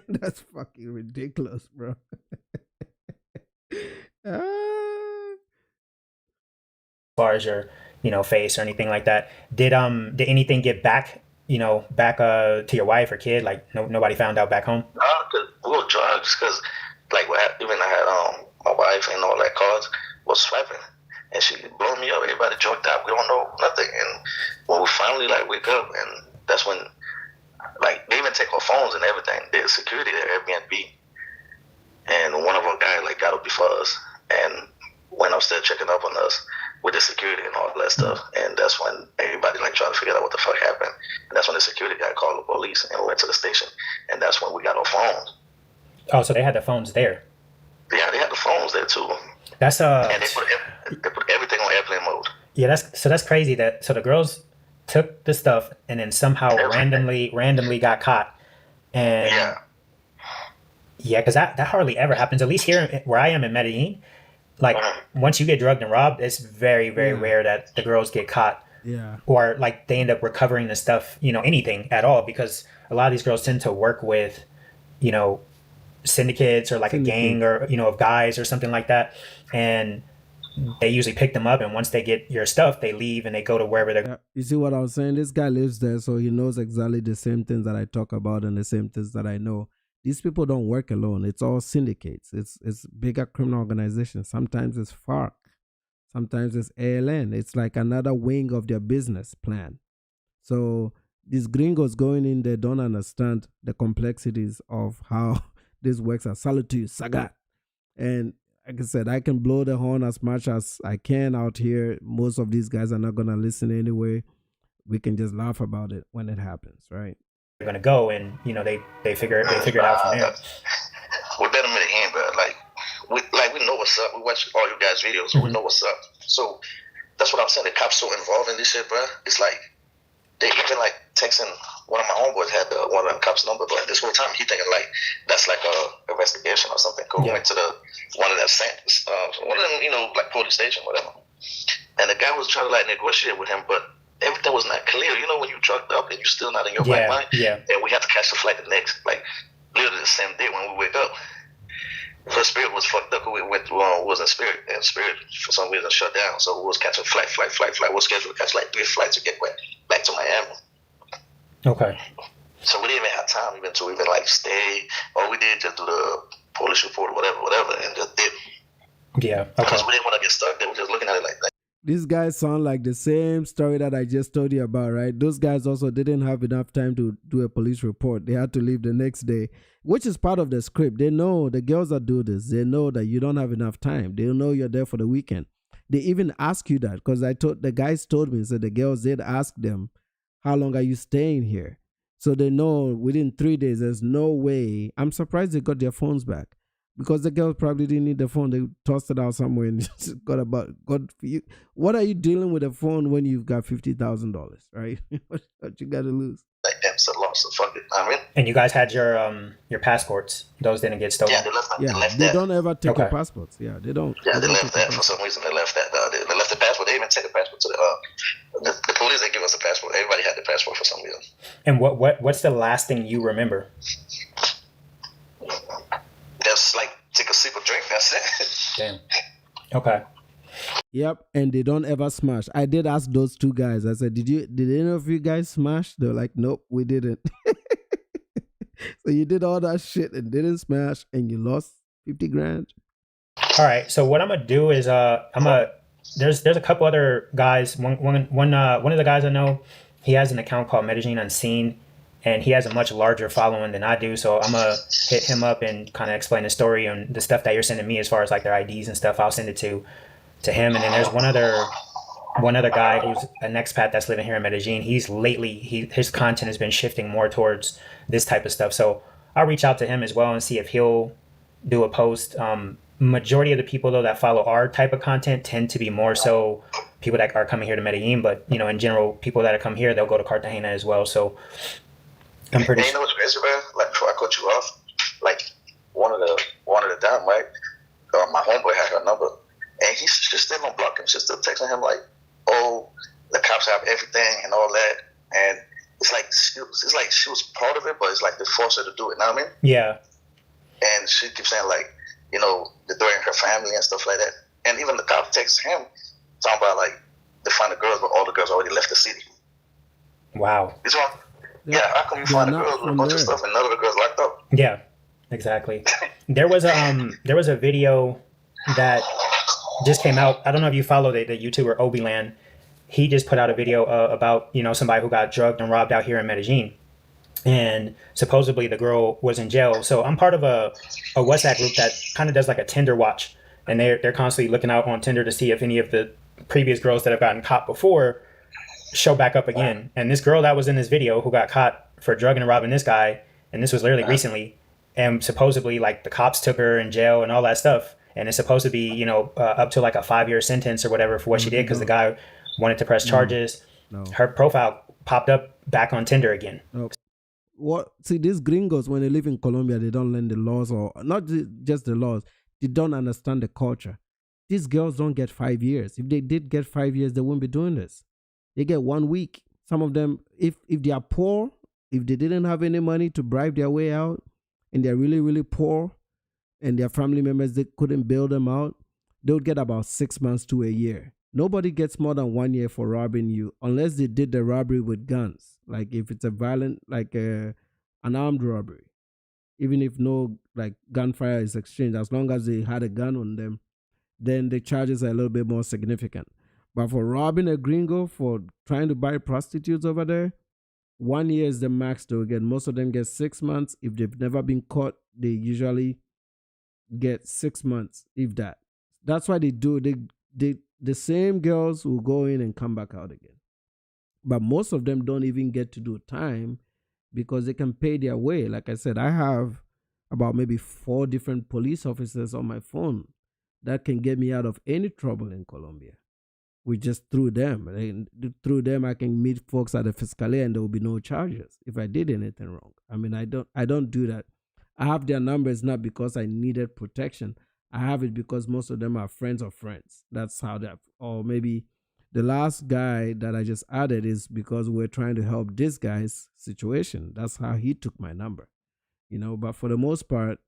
That's fucking ridiculous, bro. As far as your, face or anything like that. Did anything get back to your wife or kid? Like nobody found out back home? No, cause we were drugs. Cause like even I had my wife and all that cards was swiping, and she blew me up. Everybody drugged out. We don't know nothing. And when we finally like wake up, and that's when like they even take our phones and everything. There's security there, Airbnb, and one of our guys like got up before us and went upstairs checking up on us with the security and all that stuff. And that's when everybody like tried to figure out what the fuck happened. And that's when the security guy called the police and we went to the station. And that's when we got our phones. Oh, so they had the phones there. Yeah, they had the phones there too. That's and they put everything on airplane mode. Yeah, that's crazy. So the girls took the stuff and then somehow randomly got caught. And yeah, because that hardly ever happens. At least here where I am in Medellin, like once you get drugged and robbed, it's very, very rare that the girls get caught. Yeah. Or like they end up recovering the stuff, anything at all, because a lot of these girls tend to work with, syndicates or like a gang or, of guys or something like that. And they usually pick them up, and once they get your stuff, they leave and they go to wherever they're. You see what I was saying? This guy lives there, so he knows exactly the same things that I talk about and the same things that I know. These people don't work alone. It's all syndicates. It's bigger criminal organizations. Sometimes it's FARC. Sometimes it's ALN. It's like another wing of their business plan. So these gringos going in there don't understand the complexities of how this works. I salute to you, Sagat. And like I said, I can blow the horn as much as I can out here. Most of these guys are not going to listen anyway. We can just laugh about it when it happens, right? They're going to go, and they figure it out from there. We're better in the end, bro. Like we know what's up. We watch all you guys' videos. We know what's up. So that's what I'm saying. The cops so involved in this shit, bro. It's like they even like texting. One of my homeboys had one of the cops' number, but this whole time he thinking like that's like a investigation or something. Go went to one of them, like police station, whatever. And the guy was trying to like negotiate with him, but everything was not clear. You know, when you drugged up and you're still not in your right mind. Yeah. And we had to catch the flight the next, like literally the same day when we wake up. First Spirit was fucked up. We was in Spirit, and Spirit for some reason shut down. So we was catching flight. We were scheduled to catch like 3 flights to get back to Miami. Okay. So we didn't even have time even to even like stay. All we did just do the police report or whatever, and just did. Yeah. Okay. Because we didn't want to get stuck. They were just looking at it like that. These guys sound like the same story that I just told you about, right? Those guys also didn't have enough time to do a police report. They had to leave the next day, which is part of the script. They know the girls that do this. They know that you don't have enough time. They know you're there for the weekend. They even ask you that, because the guys told me, so the girls did ask them, how long are you staying here? So they know within 3 days, there's no way. I'm surprised they got their phones back. because the girls probably didn't need the phone. They tossed it out somewhere and just got for you. What are you dealing with a phone when you've got $50,000, right? What you got to lose? Like, damn, it's a loss. So fuck it. I mean, And you guys had your passports. Those didn't get stolen. yeah, they left that. Yeah, They left they that. don't ever take your Okay. passports. Yeah, they don't. Yeah, they don't left take your that for some reason. They left that. They left the passport. They even take the passport to the police. They give us the passport. Everybody had the passport for some reason. And what's the last thing you remember? Just like take a sip of drink. That's it. Damn. Okay. Yep, and they don't ever smash. I did ask those two guys. I said, Did any of you guys smash?" They're like, "Nope, we didn't." So you did all that shit and didn't smash, and you lost 50 grand. All right. So what I'm gonna do is there's a couple other guys. One of the guys I know, he has an account called Medellin Unseen, and he has a much larger following than I do. So I'm gonna hit him up and kind of explain the story and the stuff that you're sending me as far as like their IDs and stuff. I'll send it to him. And then there's one other guy who's an expat that's living here in Medellin. He's lately his content has been shifting more towards this type of stuff. So I'll reach out to him as well and see if he'll do a post. Majority of the people though that follow our type of content tend to be more so people that are coming here to Medellin, but you know, in general, people that come here, they'll go to Cartagena as well. So I'm pretty And you know what's crazy, man? Like before I cut you off, like one of the down, right? My homeboy had her number, and she's still don't block him. She's still texting him like, "Oh, the cops have everything and all that." And it's like she was part of it, but it's like they forced her to do it. You know what I mean? Yeah. And she keeps saying like, you know, they're threatening her family and stuff like that. And even the cop texts him talking about like they find the girls, but all the girls already left the city. Wow. It's wrong. Yeah, how come you find the girls with a bunch of stuff and none of the girls locked up? Yeah, exactly. There was a video that just came out. I don't know if you follow the YouTuber Obiland. He just put out a video about, you know, somebody who got drugged and robbed out here in Medellin. And supposedly the girl was in jail. So I'm part of a WhatsApp group that kind of does like a Tinder watch. And they're constantly looking out on Tinder to see if any of the previous girls that have gotten caught before show back up again. And this girl that was in this video who got caught for drugging and robbing this guy, and this was literally recently, and supposedly like the cops took her in jail and all that stuff. And it's supposed to be, you know, up to like a 5-year sentence or whatever for what she did because the guy wanted to press charges. No. Her profile popped up back on Tinder again. No. What? See, these gringos, when they live in Colombia, they don't learn the laws, or not just the laws. They don't understand the culture. These girls don't get 5 years. If they did get 5 years, they wouldn't be doing this. They get 1 week. Some of them, if they are poor, if they didn't have any money to bribe their way out, and they're really, really poor, and their family members, they couldn't bail them out, they would get about 6 months to a year. Nobody gets more than 1 year for robbing you unless they did the robbery with guns. Like if it's a violent, like an armed robbery. Even if no like gunfire is exchanged, as long as they had a gun on them, then the charges are a little bit more significant. But for robbing a gringo, for trying to buy prostitutes over there, 1 year is the max they'll get. Most of them get 6 months. If they've never been caught, they usually get 6 months, if that. That's why they do. The same girls will go in and come back out again. But most of them don't even get to do time because they can pay their way. Like I said, I have about maybe 4 different police officers on my phone that can get me out of any trouble in Colombia. We just through them. And through them, I can meet folks at the Fiscalia and there will be no charges if I did anything wrong. I mean, I don't do that. I have their numbers not because I needed protection. I have it because most of them are friends of friends. That's how that, or maybe the last guy that I just added is because we're trying to help this guy's situation. That's how he took my number, you know. But for the most part,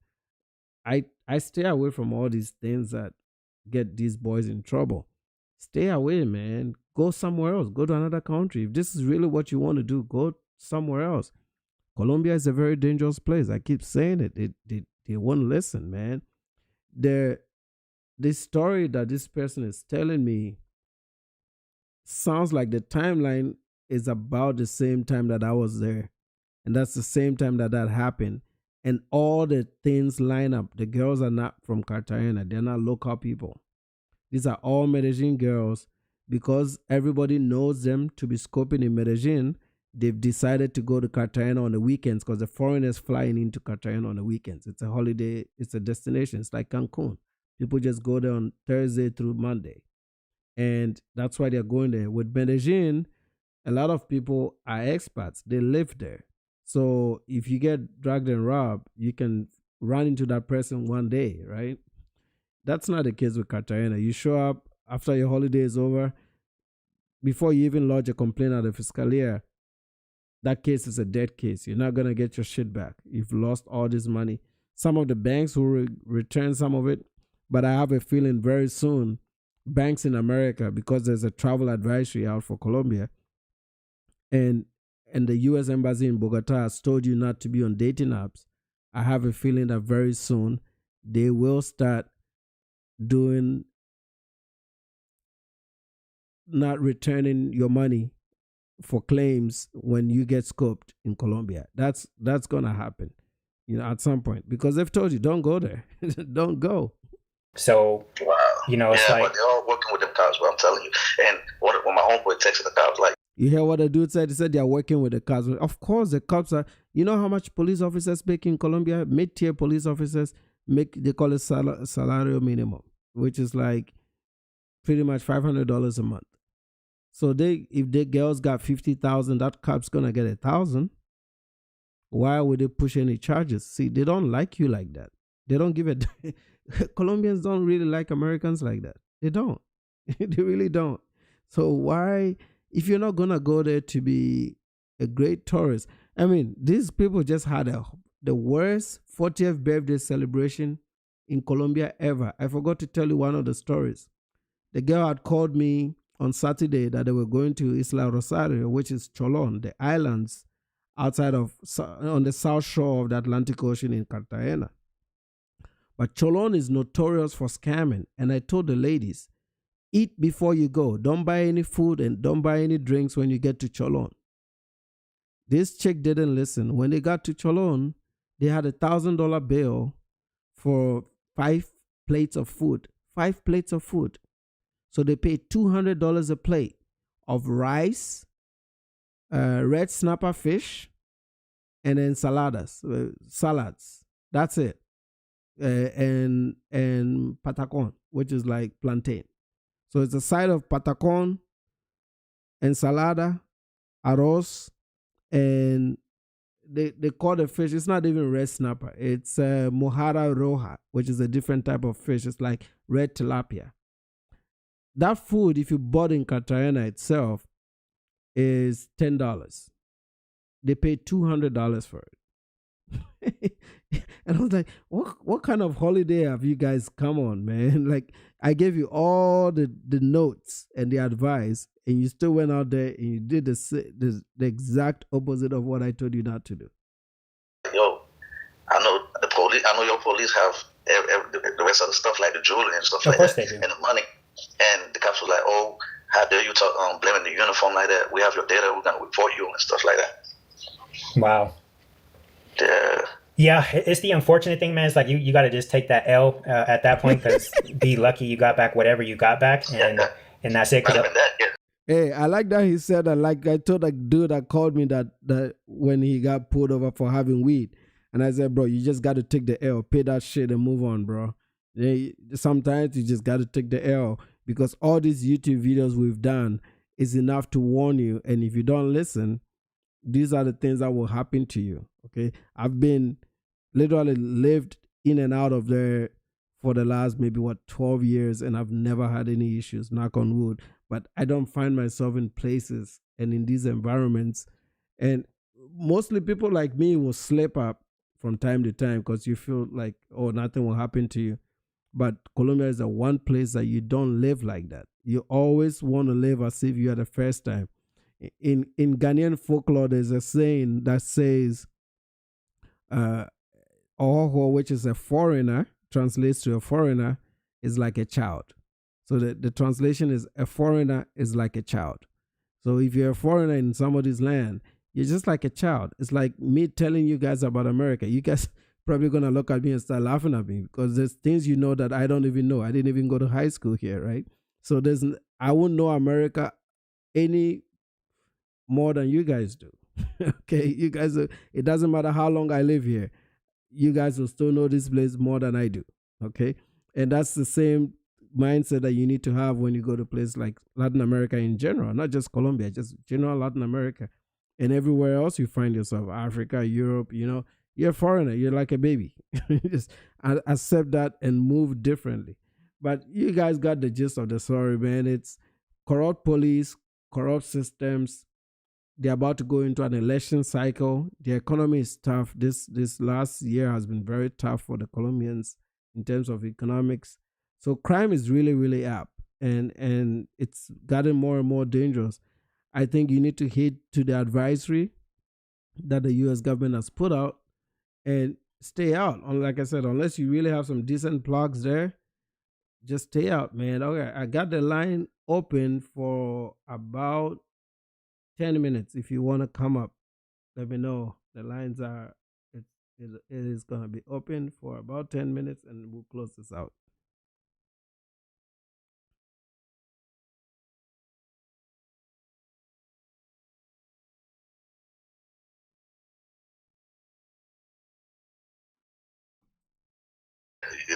I stay away from all these things that get these boys in trouble. Stay away, man. Go somewhere else. Go to another country. If this is really what you want to do, go somewhere else. Colombia is a very dangerous place. I keep saying it. They won't listen, man. The story that this person is telling me sounds like the timeline is about the same time that I was there. And that's the same time that happened. And all the things line up. The girls are not from Cartagena. They're not local people. These are all Medellin girls because everybody knows them to be scoping in Medellin. they've decided to go to Cartagena on the weekends because the foreigners flying into Cartagena on the weekends. It's a holiday, it's a destination. It's like Cancun. People just go there on Thursday through Monday. And that's why they're going there. With Medellin, a lot of people are expats. They live there. So if you get dragged and robbed, you can run into that person one day, right? That's not the case with Cartagena. You show up after your holiday is over, before you even lodge a complaint at the Fiscalia, that case is a dead case. You're not going to get your shit back. You've lost all this money. Some of the banks will return some of it, but I have a feeling very soon, banks in America, because there's a travel advisory out for Colombia, and the U.S. Embassy in Bogota has told you not to be on dating apps. I have a feeling that very soon they will start doing, not returning your money for claims when you get scoped in Colombia. That's gonna happen, at some point, because they've told you don't go there. Don't go. So, Wow. It's yeah, like, but they're all working with them cops, but I'm telling you. And when my homeboy texted the cops, like, you hear what the dude said? He said they're working with the cops. Of course, the cops are. You know how much police officers make in Colombia? Mid-tier police officers make, they call it salario minimum, which is like pretty much $500 a month. So if the girls got 50,000, that cop's gonna get 1,000. Why would they push any charges? See, they don't like you like that. They don't give it. Colombians don't really like Americans like that. They don't. They really don't. So why, if you're not gonna go there to be a great tourist? I mean, these people just had the worst 40th birthday celebration in Colombia ever. I forgot to tell you one of the stories. The girl had called me on Saturday that they were going to Isla Rosario, which is Cholon, the islands outside of, on the south shore of the Atlantic Ocean in Cartagena. But Cholon is notorious for scamming. And I told the ladies, eat before you go. Don't buy any food and don't buy any drinks when you get to Cholon. This chick didn't listen. When they got to Cholon, they had $1,000 bill for 5 plates of food. 5 plates of food. So they paid $200 a plate of rice, red snapper fish, and then salads. That's it. And patacon, which is like plantain. So it's a side of patacon, ensalada, arroz, and they call the fish, it's not even red snapper. It's mojarra roja, which is a different type of fish. It's like red tilapia. That food, if you bought in Cartagena itself, is $10. They paid $200 for it. And I was like, what kind of holiday have you guys come on, man? Like, I gave you all the notes and the advice, and you still went out there and you did the exact opposite of what I told you not to do. Yo, I know the police. I know your police have the rest of the stuff, like the jewelry and stuff like that, and the money. And the cops were like, "Oh, how dare you talk blaming the uniform like that? We have your data. We're gonna report you and stuff like that." Wow. Yeah, it's the unfortunate thing, man. It's like you got to just take that L at that point, because be lucky you got back whatever you got back, and that's it. Hey, I like that he said that. Like, I told that dude that called me that when he got pulled over for having weed, and I said, bro, you just got to take the L, pay that shit, and move on, bro. Sometimes you just got to take the L, because all these YouTube videos we've done is enough to warn you, and if you don't listen, these are the things that will happen to you. Okay, I've been literally lived in and out of there for the last maybe 12 years, and I've never had any issues, knock on wood. But I don't find myself in places and in these environments, and mostly people like me will slip up from time to time because you feel like, oh, nothing will happen to you. But Colombia is the one place that you don't live like that. You always want to live as if you are the first time. In Ghanaian folklore, there's a saying that says, Oho, which is a foreigner, translates to a foreigner, is like a child. So the translation is, a foreigner is like a child. So if you're a foreigner in somebody's land, you're just like a child. It's like me telling you guys about America. You guys probably going to look at me and start laughing at me, because there's things you know that I don't even know. I didn't even go to high school here, right? So I wouldn't know America any more than you guys do. Okay, you guys, it doesn't matter how long I live here, you guys will still know this place more than I do. Okay, and that's the same mindset that you need to have when you go to places like Latin America in general, not just Colombia, just general Latin America, and everywhere else you find yourself, Africa, Europe. You're a foreigner. You're like a baby. Just accept that and move differently. But you guys got the gist of the story, man. It's corrupt police, corrupt systems, they're about to go into an election cycle. The economy is tough. This last year has been very tough for the Colombians in terms of economics. So crime is really, really up, and it's gotten more and more dangerous. I think you need to heed to the advisory that the U.S. government has put out and stay out. Like I said, unless you really have some decent plugs there, just stay out, man. Okay, I got the line open for about 10 minutes. If you want to come up, let me know. The lines are, it is going to be open for about 10 minutes and we'll close this out.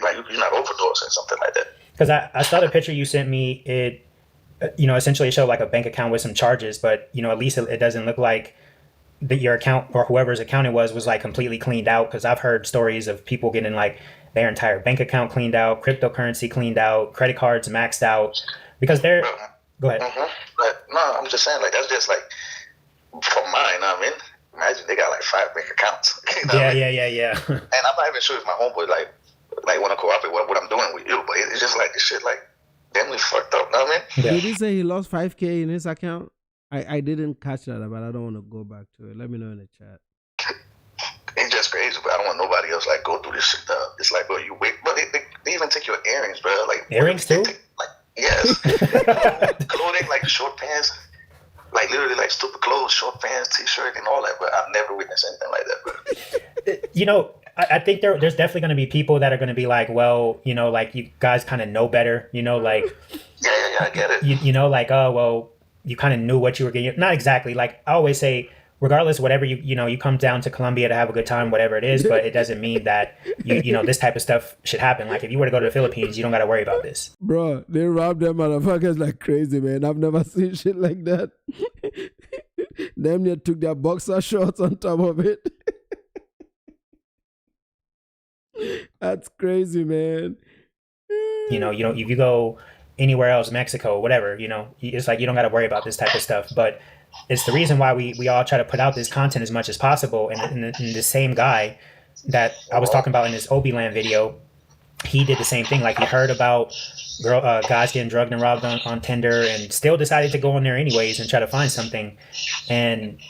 Like you're not overdosing, something like that. Because I saw the picture you sent me. It, essentially showed like a bank account with some charges, but, at least it doesn't look like that your account or whoever's account it was like completely cleaned out. Because I've heard stories of people getting like their entire bank account cleaned out, cryptocurrency cleaned out, credit cards maxed out. Because they're, go ahead. But no, I'm just saying, like, that's just like for mine. I mean, imagine they got like 5 bank accounts. Yeah. And I'm not even sure if my homeboy like want to cooperate with what I'm doing with you, but it's just like this shit like damn we fucked up. Know what I mean? Yeah. Did he say he lost $5,000 in his account? I didn't catch that, but I don't want to go back to it. Let me know in the chat. It's just crazy, but I don't want nobody else like go through this shit. It's like, bro, you wait, but they even take your earrings, bro. Like earrings too. Like yes, clothing like short pants, like literally like stupid clothes, short pants, t-shirt, and all that. But I've never witnessed anything like that, bro. I think there's definitely going to be people that are going to be like, well, like you guys kind of know better, like yeah, I get it. Like, oh well, you kind of knew what you were getting. Not exactly. Like I always say, regardless, whatever you come down to Colombia to have a good time, whatever it is, but it doesn't mean that this type of stuff should happen. Like if you were to go to the Philippines, you don't got to worry about this. Bro, they rob them motherfuckers like crazy, man. I've never seen shit like that. Them they took their boxer shorts on top of it. That's crazy, man. If you go anywhere else, Mexico, whatever, it's like you don't got to worry about this type of stuff. But it's the reason why we all try to put out this content as much as possible. And the same guy that I was talking about in this Obiland video, he did the same thing. Like he heard about guys getting drugged and robbed on Tinder and still decided to go on there anyways and try to find something. And,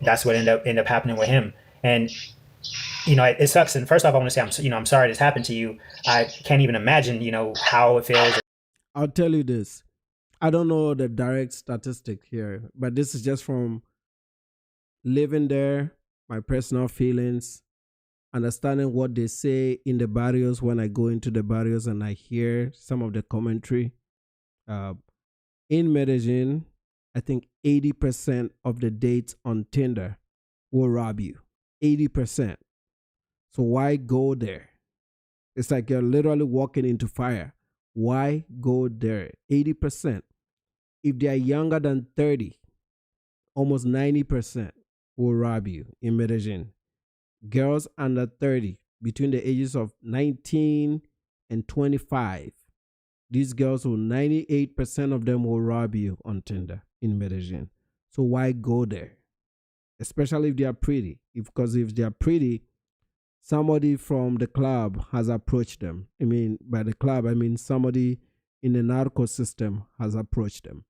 that's what ended up happening with him. And, it sucks. And first off, I want to say, I'm sorry this happened to you. I can't even imagine, how it feels. I'll tell you this. I don't know the direct statistic here, but this is just from living there, my personal feelings, understanding what they say in the barrios when I go into the barrios and I hear some of the commentary. In Medellin, I think 80% of the dates on Tinder will rob you. 80%. So why go there? It's like you're literally walking into fire. Why go there? 80%. If they are younger than 30, almost 90% will rob you in Medellin. Girls under 30, between the ages of 19 and 25, these girls will 98% of them will rob you on Tinder in Medellin. So why go there? Especially if they are pretty. Because if they are pretty, somebody from the club has approached them. I mean, by the club, I mean somebody in the narco system has approached them.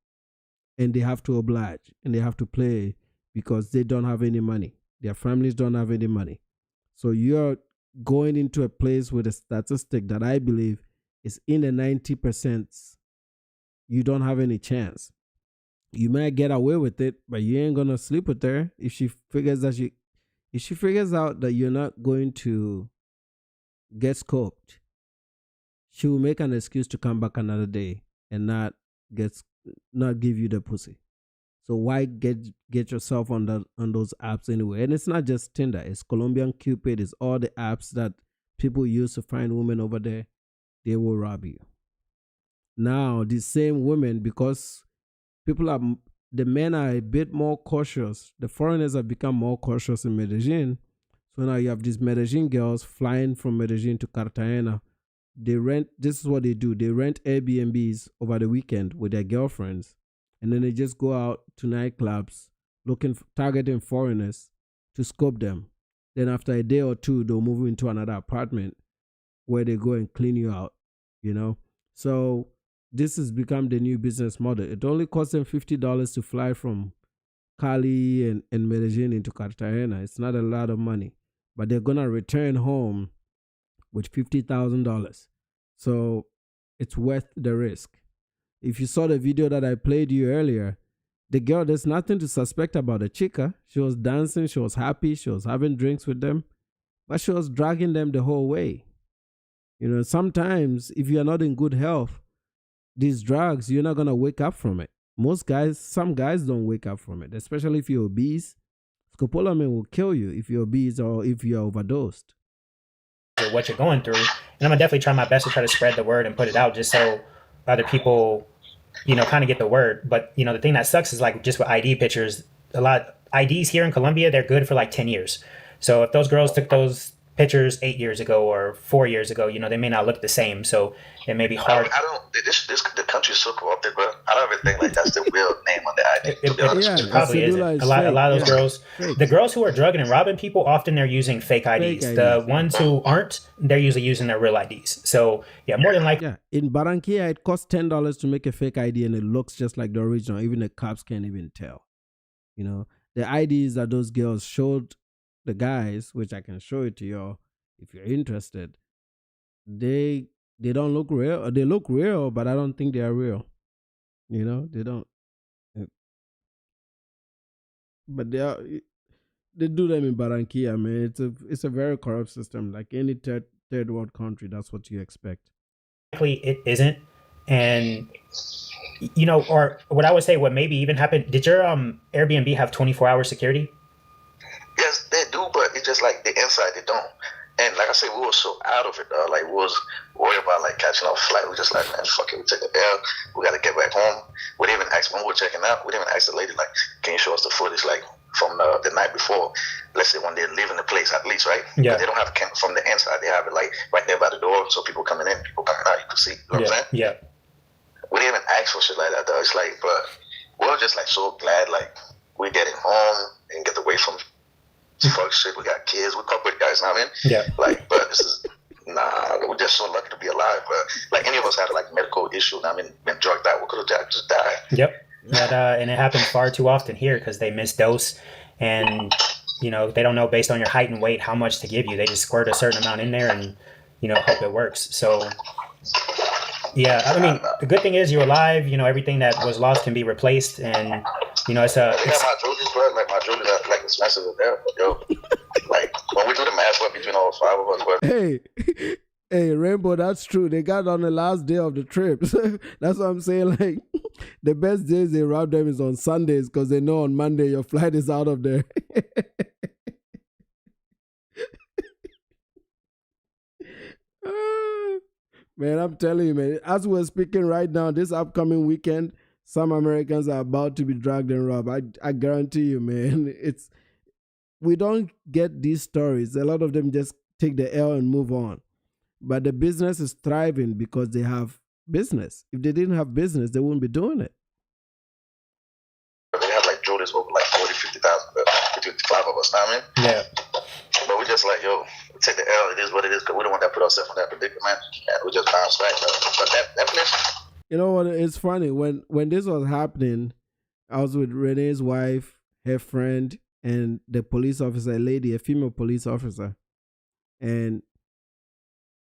And they have to oblige and they have to play because they don't have any money. Their families don't have any money. So you're going into a place with a statistic that I believe is in the 90%. You don't have any chance. You might get away with it, but you ain't gonna sleep with her if she figures out that you're not going to get scoped. She will make an excuse to come back another day and not give you the pussy. So why get yourself on those apps anyway? And it's not just Tinder. It's Colombian Cupid. It's all the apps that people use to find women over there. They will rob you. Now these same women, because people are the men are a bit more cautious. The foreigners have become more cautious in Medellin. So now you have these Medellin girls flying from Medellin to Cartagena. They rent. This is what they do. They rent Airbnbs over the weekend with their girlfriends, and then they just go out to nightclubs targeting foreigners to scope them. Then after a day or two, they'll move into another apartment where they go and clean you out. So this has become the new business model. It only costs them $50 to fly from Cali and Medellin into Cartagena. It's not a lot of money, but they're gonna return home with $50,000. So it's worth the risk. If you saw the video that I played you earlier, the girl, there's nothing to suspect about the chica. She was dancing, she was happy, she was having drinks with them, but she was dragging them the whole way. Sometimes if you're not in good health, these drugs, you're not going to wake up from it. Some guys don't wake up from it, especially if you're obese. Scopolamine will kill you if you're obese or if you're overdosed. What you're going through. And I'm going to definitely try my best to try to spread the word and put it out just so other people, kind of get the word. But, the thing that sucks is like just with ID pictures, a lot IDs here in Colombia, they're good for like 10 years. So if those girls took those pictures 8 years ago or 4 years ago, they may not look the same. So it may be hard. The country is so corrupted, bro. I don't ever think like that's the real name on the ID. It probably isn't. A lot of those girls, the girls who are drugging and robbing people, often they're using fake IDs. The ones who aren't, they're usually using their real IDs. So yeah, more than likely. Yeah, in Barranquilla, it costs $10 to make a fake ID, and it looks just like the original. Even the cops can't even tell. The IDs that those girls showed the guys, which I can show it to you if you're interested, they don't look real. They look real, but I don't think they are real. They don't. But they do them in Barranquilla, man. It's a very corrupt system. Like any third world country, that's what you expect. It isn't, and or what I would say, what maybe even happened. Did your Airbnb have 24-hour security? Yes, they do, but it's just like the inside they don't. And like I said, we were so out of it, like we was worried about like catching our flight. We just like, man, fuck it, we take the L. We gotta get back home. We didn't even ask when we were checking out. We didn't even ask the lady like, can you show us the footage like from the night before? Let's say when they're leaving the place, at least, right? Yeah. But they don't have a camera from the inside. They have it like right there by the door, so people coming in, people coming out, you can see. You know what I'm saying? Yeah. We didn't even ask for shit like that, though. It's like, but we're just like so glad like we getting home and get away from fuck shit. We got kids. We're corporate guys now, man. Yeah. Like, but this is we're just so lucky to be alive. But like any of us had like medical issue. Been drugged out. We could have just died. Yep. And it happens far too often here because they misdose, and they don't know based on your height and weight how much to give you. They just squirt a certain amount in there and hope it works. So. Yeah, I mean, the good thing is you're alive. Everything that was lost can be replaced, and it's a. They got my jewelry, bro. Like my jewelry, like expensive as hell. Yo, like when we do the math work between all 5 of us, bro. Hey, Rainbow, that's true. They got on the last day of the trip. That's what I'm saying. Like the best days they rob them is on Sundays because they know on Monday your flight is out of there. Man, I'm telling you, man, as we're speaking right now, this upcoming weekend, some Americans are about to be dragged and robbed. I guarantee you, man. We don't get these stories. A lot of them just take the L and move on. But the business is thriving because they have business. If they didn't have business, they wouldn't be doing it. They have like jewelers over like 40, 50,000 between 5 of us, now, man. Yeah. But we just like, yo, we take the L. It is what it is because we don't want to put ourselves in that predicament. And we just bounce back. But that place. You know what? It's funny. When this was happening, I was with Renee's wife, her friend, and the police officer, a female police officer. And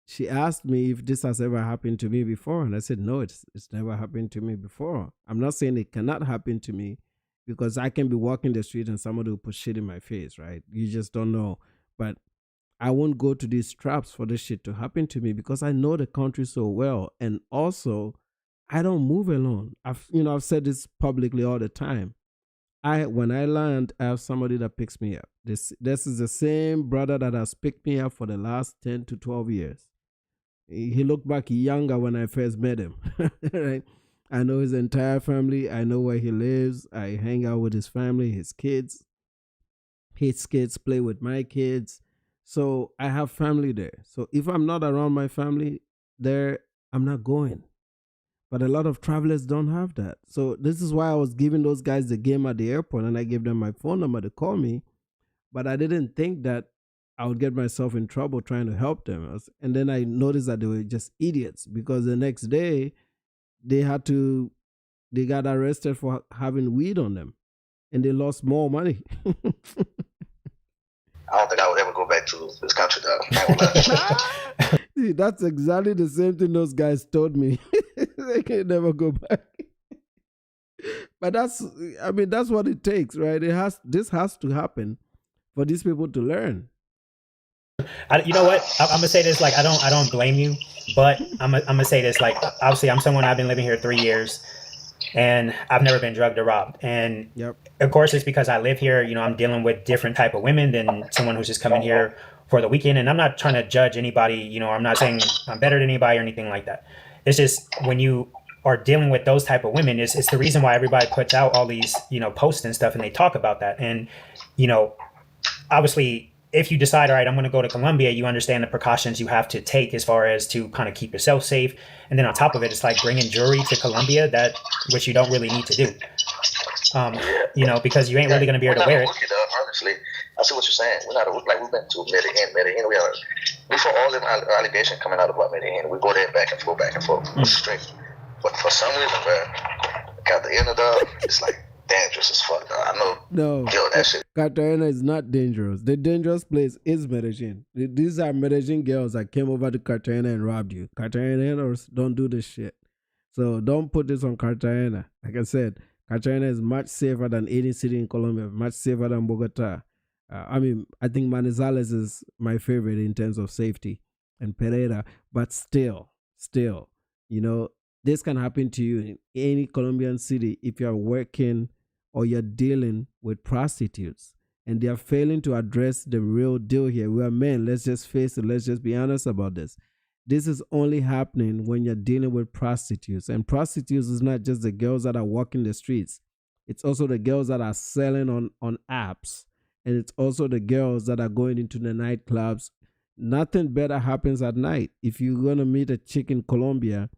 she asked me if this has ever happened to me before. And I said, no, it's never happened to me before. I'm not saying it cannot happen to me because I can be walking the street and somebody will put shit in my face, right? You just don't know. But I won't go to these traps for this shit to happen to me because I know the country so well. And also, I don't move alone. I've said this publicly all the time. when I land, I have somebody that picks me up. This is the same brother that has picked me up for the last 10 to 12 years. He looked back younger when I first met him. Right? I know his entire family. I know where he lives. I hang out with his family, his kids. His kids play with my kids. So I have family there. So if I'm not around my family there, I'm not going. But a lot of travelers don't have that. So this is why I was giving those guys the game at the airport and I gave them my phone number to call me. But I didn't think that I would get myself in trouble trying to help them. And then I noticed that they were just idiots because the next day they got arrested for having weed on them and they lost more money. I don't think I would ever go back to this country, though. I ain't gonna lie. See, that's exactly the same thing those guys told me. They can never go back. But that's what it takes, right? This has to happen for these people to learn. You know what? I'm gonna say this. Like, I don't blame you, but I'm gonna say this. Like, obviously, I'm someone. I've been living here 3 years, and I've never been drugged or robbed. And Yep. of course, it's because I live here. You know, I'm dealing with different type of women than someone who's just coming here for the weekend. And I'm not trying to judge anybody. You know, I'm not saying I'm better than anybody or anything like that. It's just when you are dealing with those type of women, it's the reason why everybody puts out all these, you know, posts and stuff, and they talk about that. And, you know, obviously, if you decide, all right, I'm going to go to Colombia, you understand the precautions you have to take as far as to kind of keep yourself safe. And then on top of it, it's like bringing jewelry to Colombia, which you don't really need to do. You know, because you ain't really going to be able to wear it. Honestly, I see what you're saying. We're not like we've been to Medellin. We are before all them allegations coming out about Medellin. We go there back and forth, straight. But for some reason, bro, at the end of it's like dangerous as fuck. I know. No, that shit. Cartagena is not dangerous. The dangerous place is Medellin. These are Medellin girls that came over to Cartagena and robbed you. Cartagenanos don't do this shit. So don't put this on Cartagena. Like I said, Cartagena is much safer than any city in Colombia, much safer than Bogota. I think Manizales is my favorite in terms of safety and Pereira, but still, you know, this can happen to you in any Colombian city if you're working or you're dealing with prostitutes and they are failing to address the real deal here. We are men. Let's just face it. Let's just be honest about this. This is only happening when you're dealing with prostitutes. And prostitutes is not just the girls that are walking the streets. It's also the girls that are selling on apps. And it's also the girls that are going into the nightclubs. Nothing better happens at night. If you're going to meet a chick in Colombia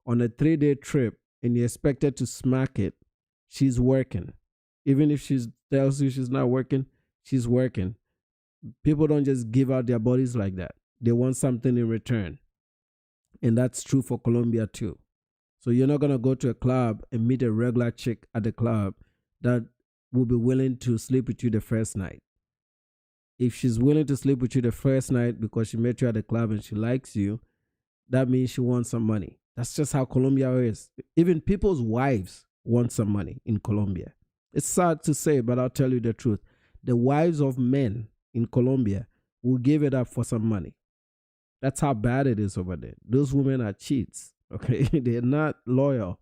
on a 3-day trip and you're expected to smack it, she's working. Even if she tells you she's not working, she's working. People don't just give out their bodies like that. They want something in return. And that's true for Colombia too. So you're not going to go to a club and meet a regular chick at the club that will be willing to sleep with you the first night. If she's willing to sleep with you the first night because she met you at the club and she likes you, that means she wants some money. That's just how Colombia is. Even people's wives want some money in Colombia. It's sad to say, but I'll tell you the truth. The wives of men in Colombia will give it up for some money. That's how bad it is over there. Those women are cheats, okay? They're not loyal.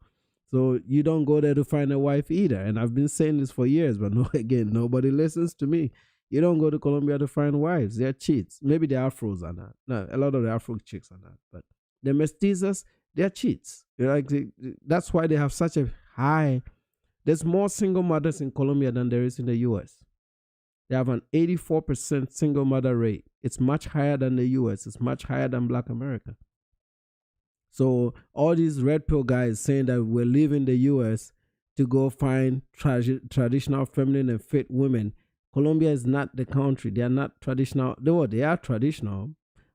So you don't go there to find a wife either. And I've been saying this for years, but nobody listens to me. You don't go to Colombia to find wives. They're cheats. Maybe the Afros are not. No, a lot of the Afro chicks are not. But the mestizas, they're cheats. That's why they have such a high. There's more single mothers in Colombia than there is in the U.S. They have an 84% single mother rate. It's much higher than the U.S. It's much higher than Black America. So all these red pill guys saying that we're leaving the U.S. to go find traditional feminine and fit women. Colombia is not the country. They are not traditional. They are traditional.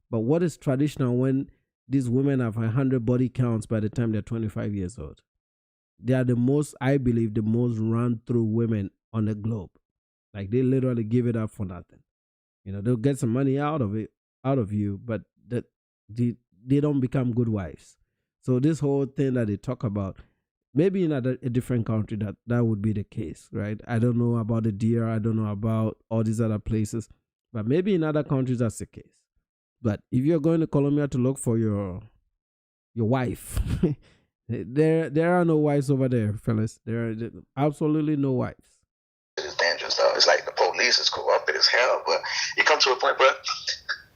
But what is traditional when these women have 100 body counts by the time they're 25 years old? They are I believe, the most run through women on the globe. Like they literally give it up for nothing. You know, they'll get some money out of you, but they don't become good wives. So this whole thing that they talk about, maybe in a different country that would be the case, right? I don't know about the DR. I don't know about all these other places, but maybe in other countries that's the case. But if you're going to Colombia to look for your wife, there are no wives over there, fellas. There are absolutely no wives. It's like the police is corrupted as hell. But it comes to a point, bro.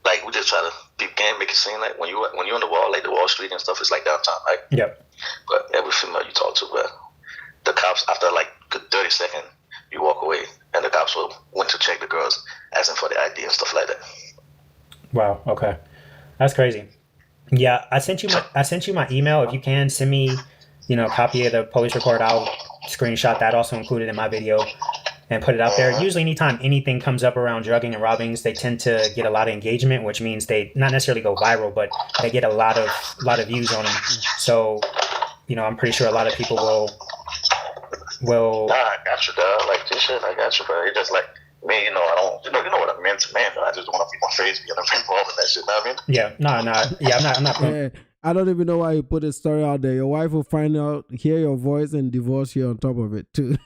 Like we just try to peep game, make it seem like when you're on the wall, like the Wall Street and stuff, it's like downtown, right? Yep. But every female you talk to, bro, the cops after like good 30 seconds, you walk away, and the cops will went to check the girls, asking for the ID and stuff like that. Wow. Okay. That's crazy. Yeah, I sent you my email. If you can send me, a copy of the police report, I'll screenshot that, also included in my video, and put it out there. Usually, anytime anything comes up around drugging and robbings, they tend to get a lot of engagement, which means they not necessarily go viral, but they get a lot of views on them. So, I'm pretty sure a lot of people will. Nah, I got you, dog. Like this shit, I got you, bro. It's just like me, I don't, you know what I meant to man. I just don't want to be my face, be involved in that shit. Know what I mean? Yeah, no, yeah, I'm not. Yeah, I don't even know why you put a story out there. Your wife will find out, hear your voice, and divorce you on top of it too.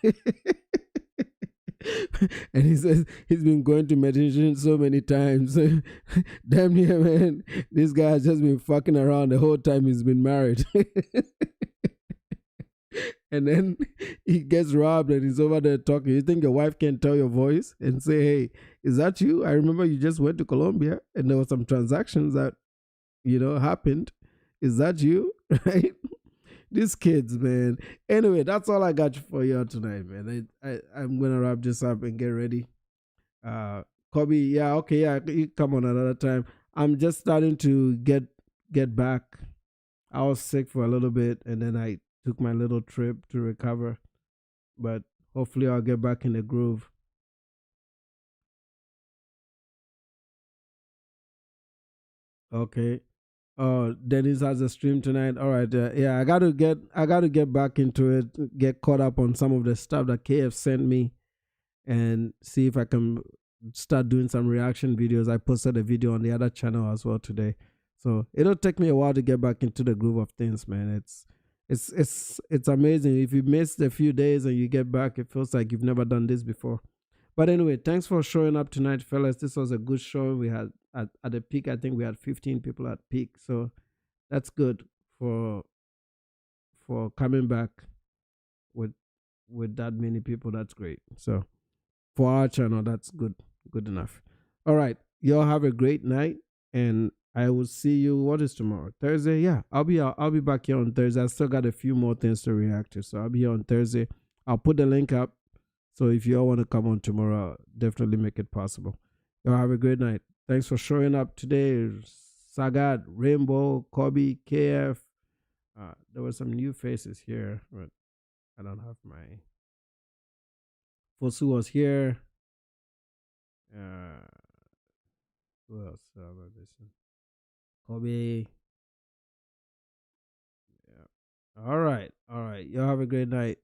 And he says he's been going to meditation so many times. Damn near, man. This guy has just been fucking around the whole time he's been married. And then he gets robbed and he's over there talking. You think your wife can tell your voice and say, hey, is that you? I remember you just went to Colombia and there were some transactions that, happened. Is that you? Right? These kids, man. Anyway, that's all I got for you tonight, man. I'm going to wrap this up and get ready. Kobe, yeah, okay, yeah, you come on another time. I'm just starting to get back. I was sick for a little bit and then I took my little trip to recover, but hopefully I'll get back in the groove. Okay. Dennis has a stream tonight. All right. Yeah, I got to get back into it, get caught up on some of the stuff that KF sent me and see if I can start doing some reaction videos. I posted a video on the other channel as well today. So it'll take me a while to get back into the groove of things, man. It's amazing. If you missed a few days and you get back, it feels like you've never done this before. But anyway, thanks for showing up tonight, fellas. This was a good show. We had at the peak, I think we had 15 people at peak. So that's good for coming back with that many people. That's great. So for our channel, that's good enough. All right. Y'all have a great night, and I will see you. What is tomorrow? Thursday? Yeah, I'll be back here on Thursday. I still got a few more things to react to, so I'll be here on Thursday. I'll put the link up. So if you all want to come on tomorrow, definitely make it possible. Y'all have a great night. Thanks for showing up today. Sagat, Rainbow, Kobe, KF. There were some new faces here, but I don't have my. Fosu was here. Who else? Kobe. Yeah. All right. Y'all have a great night.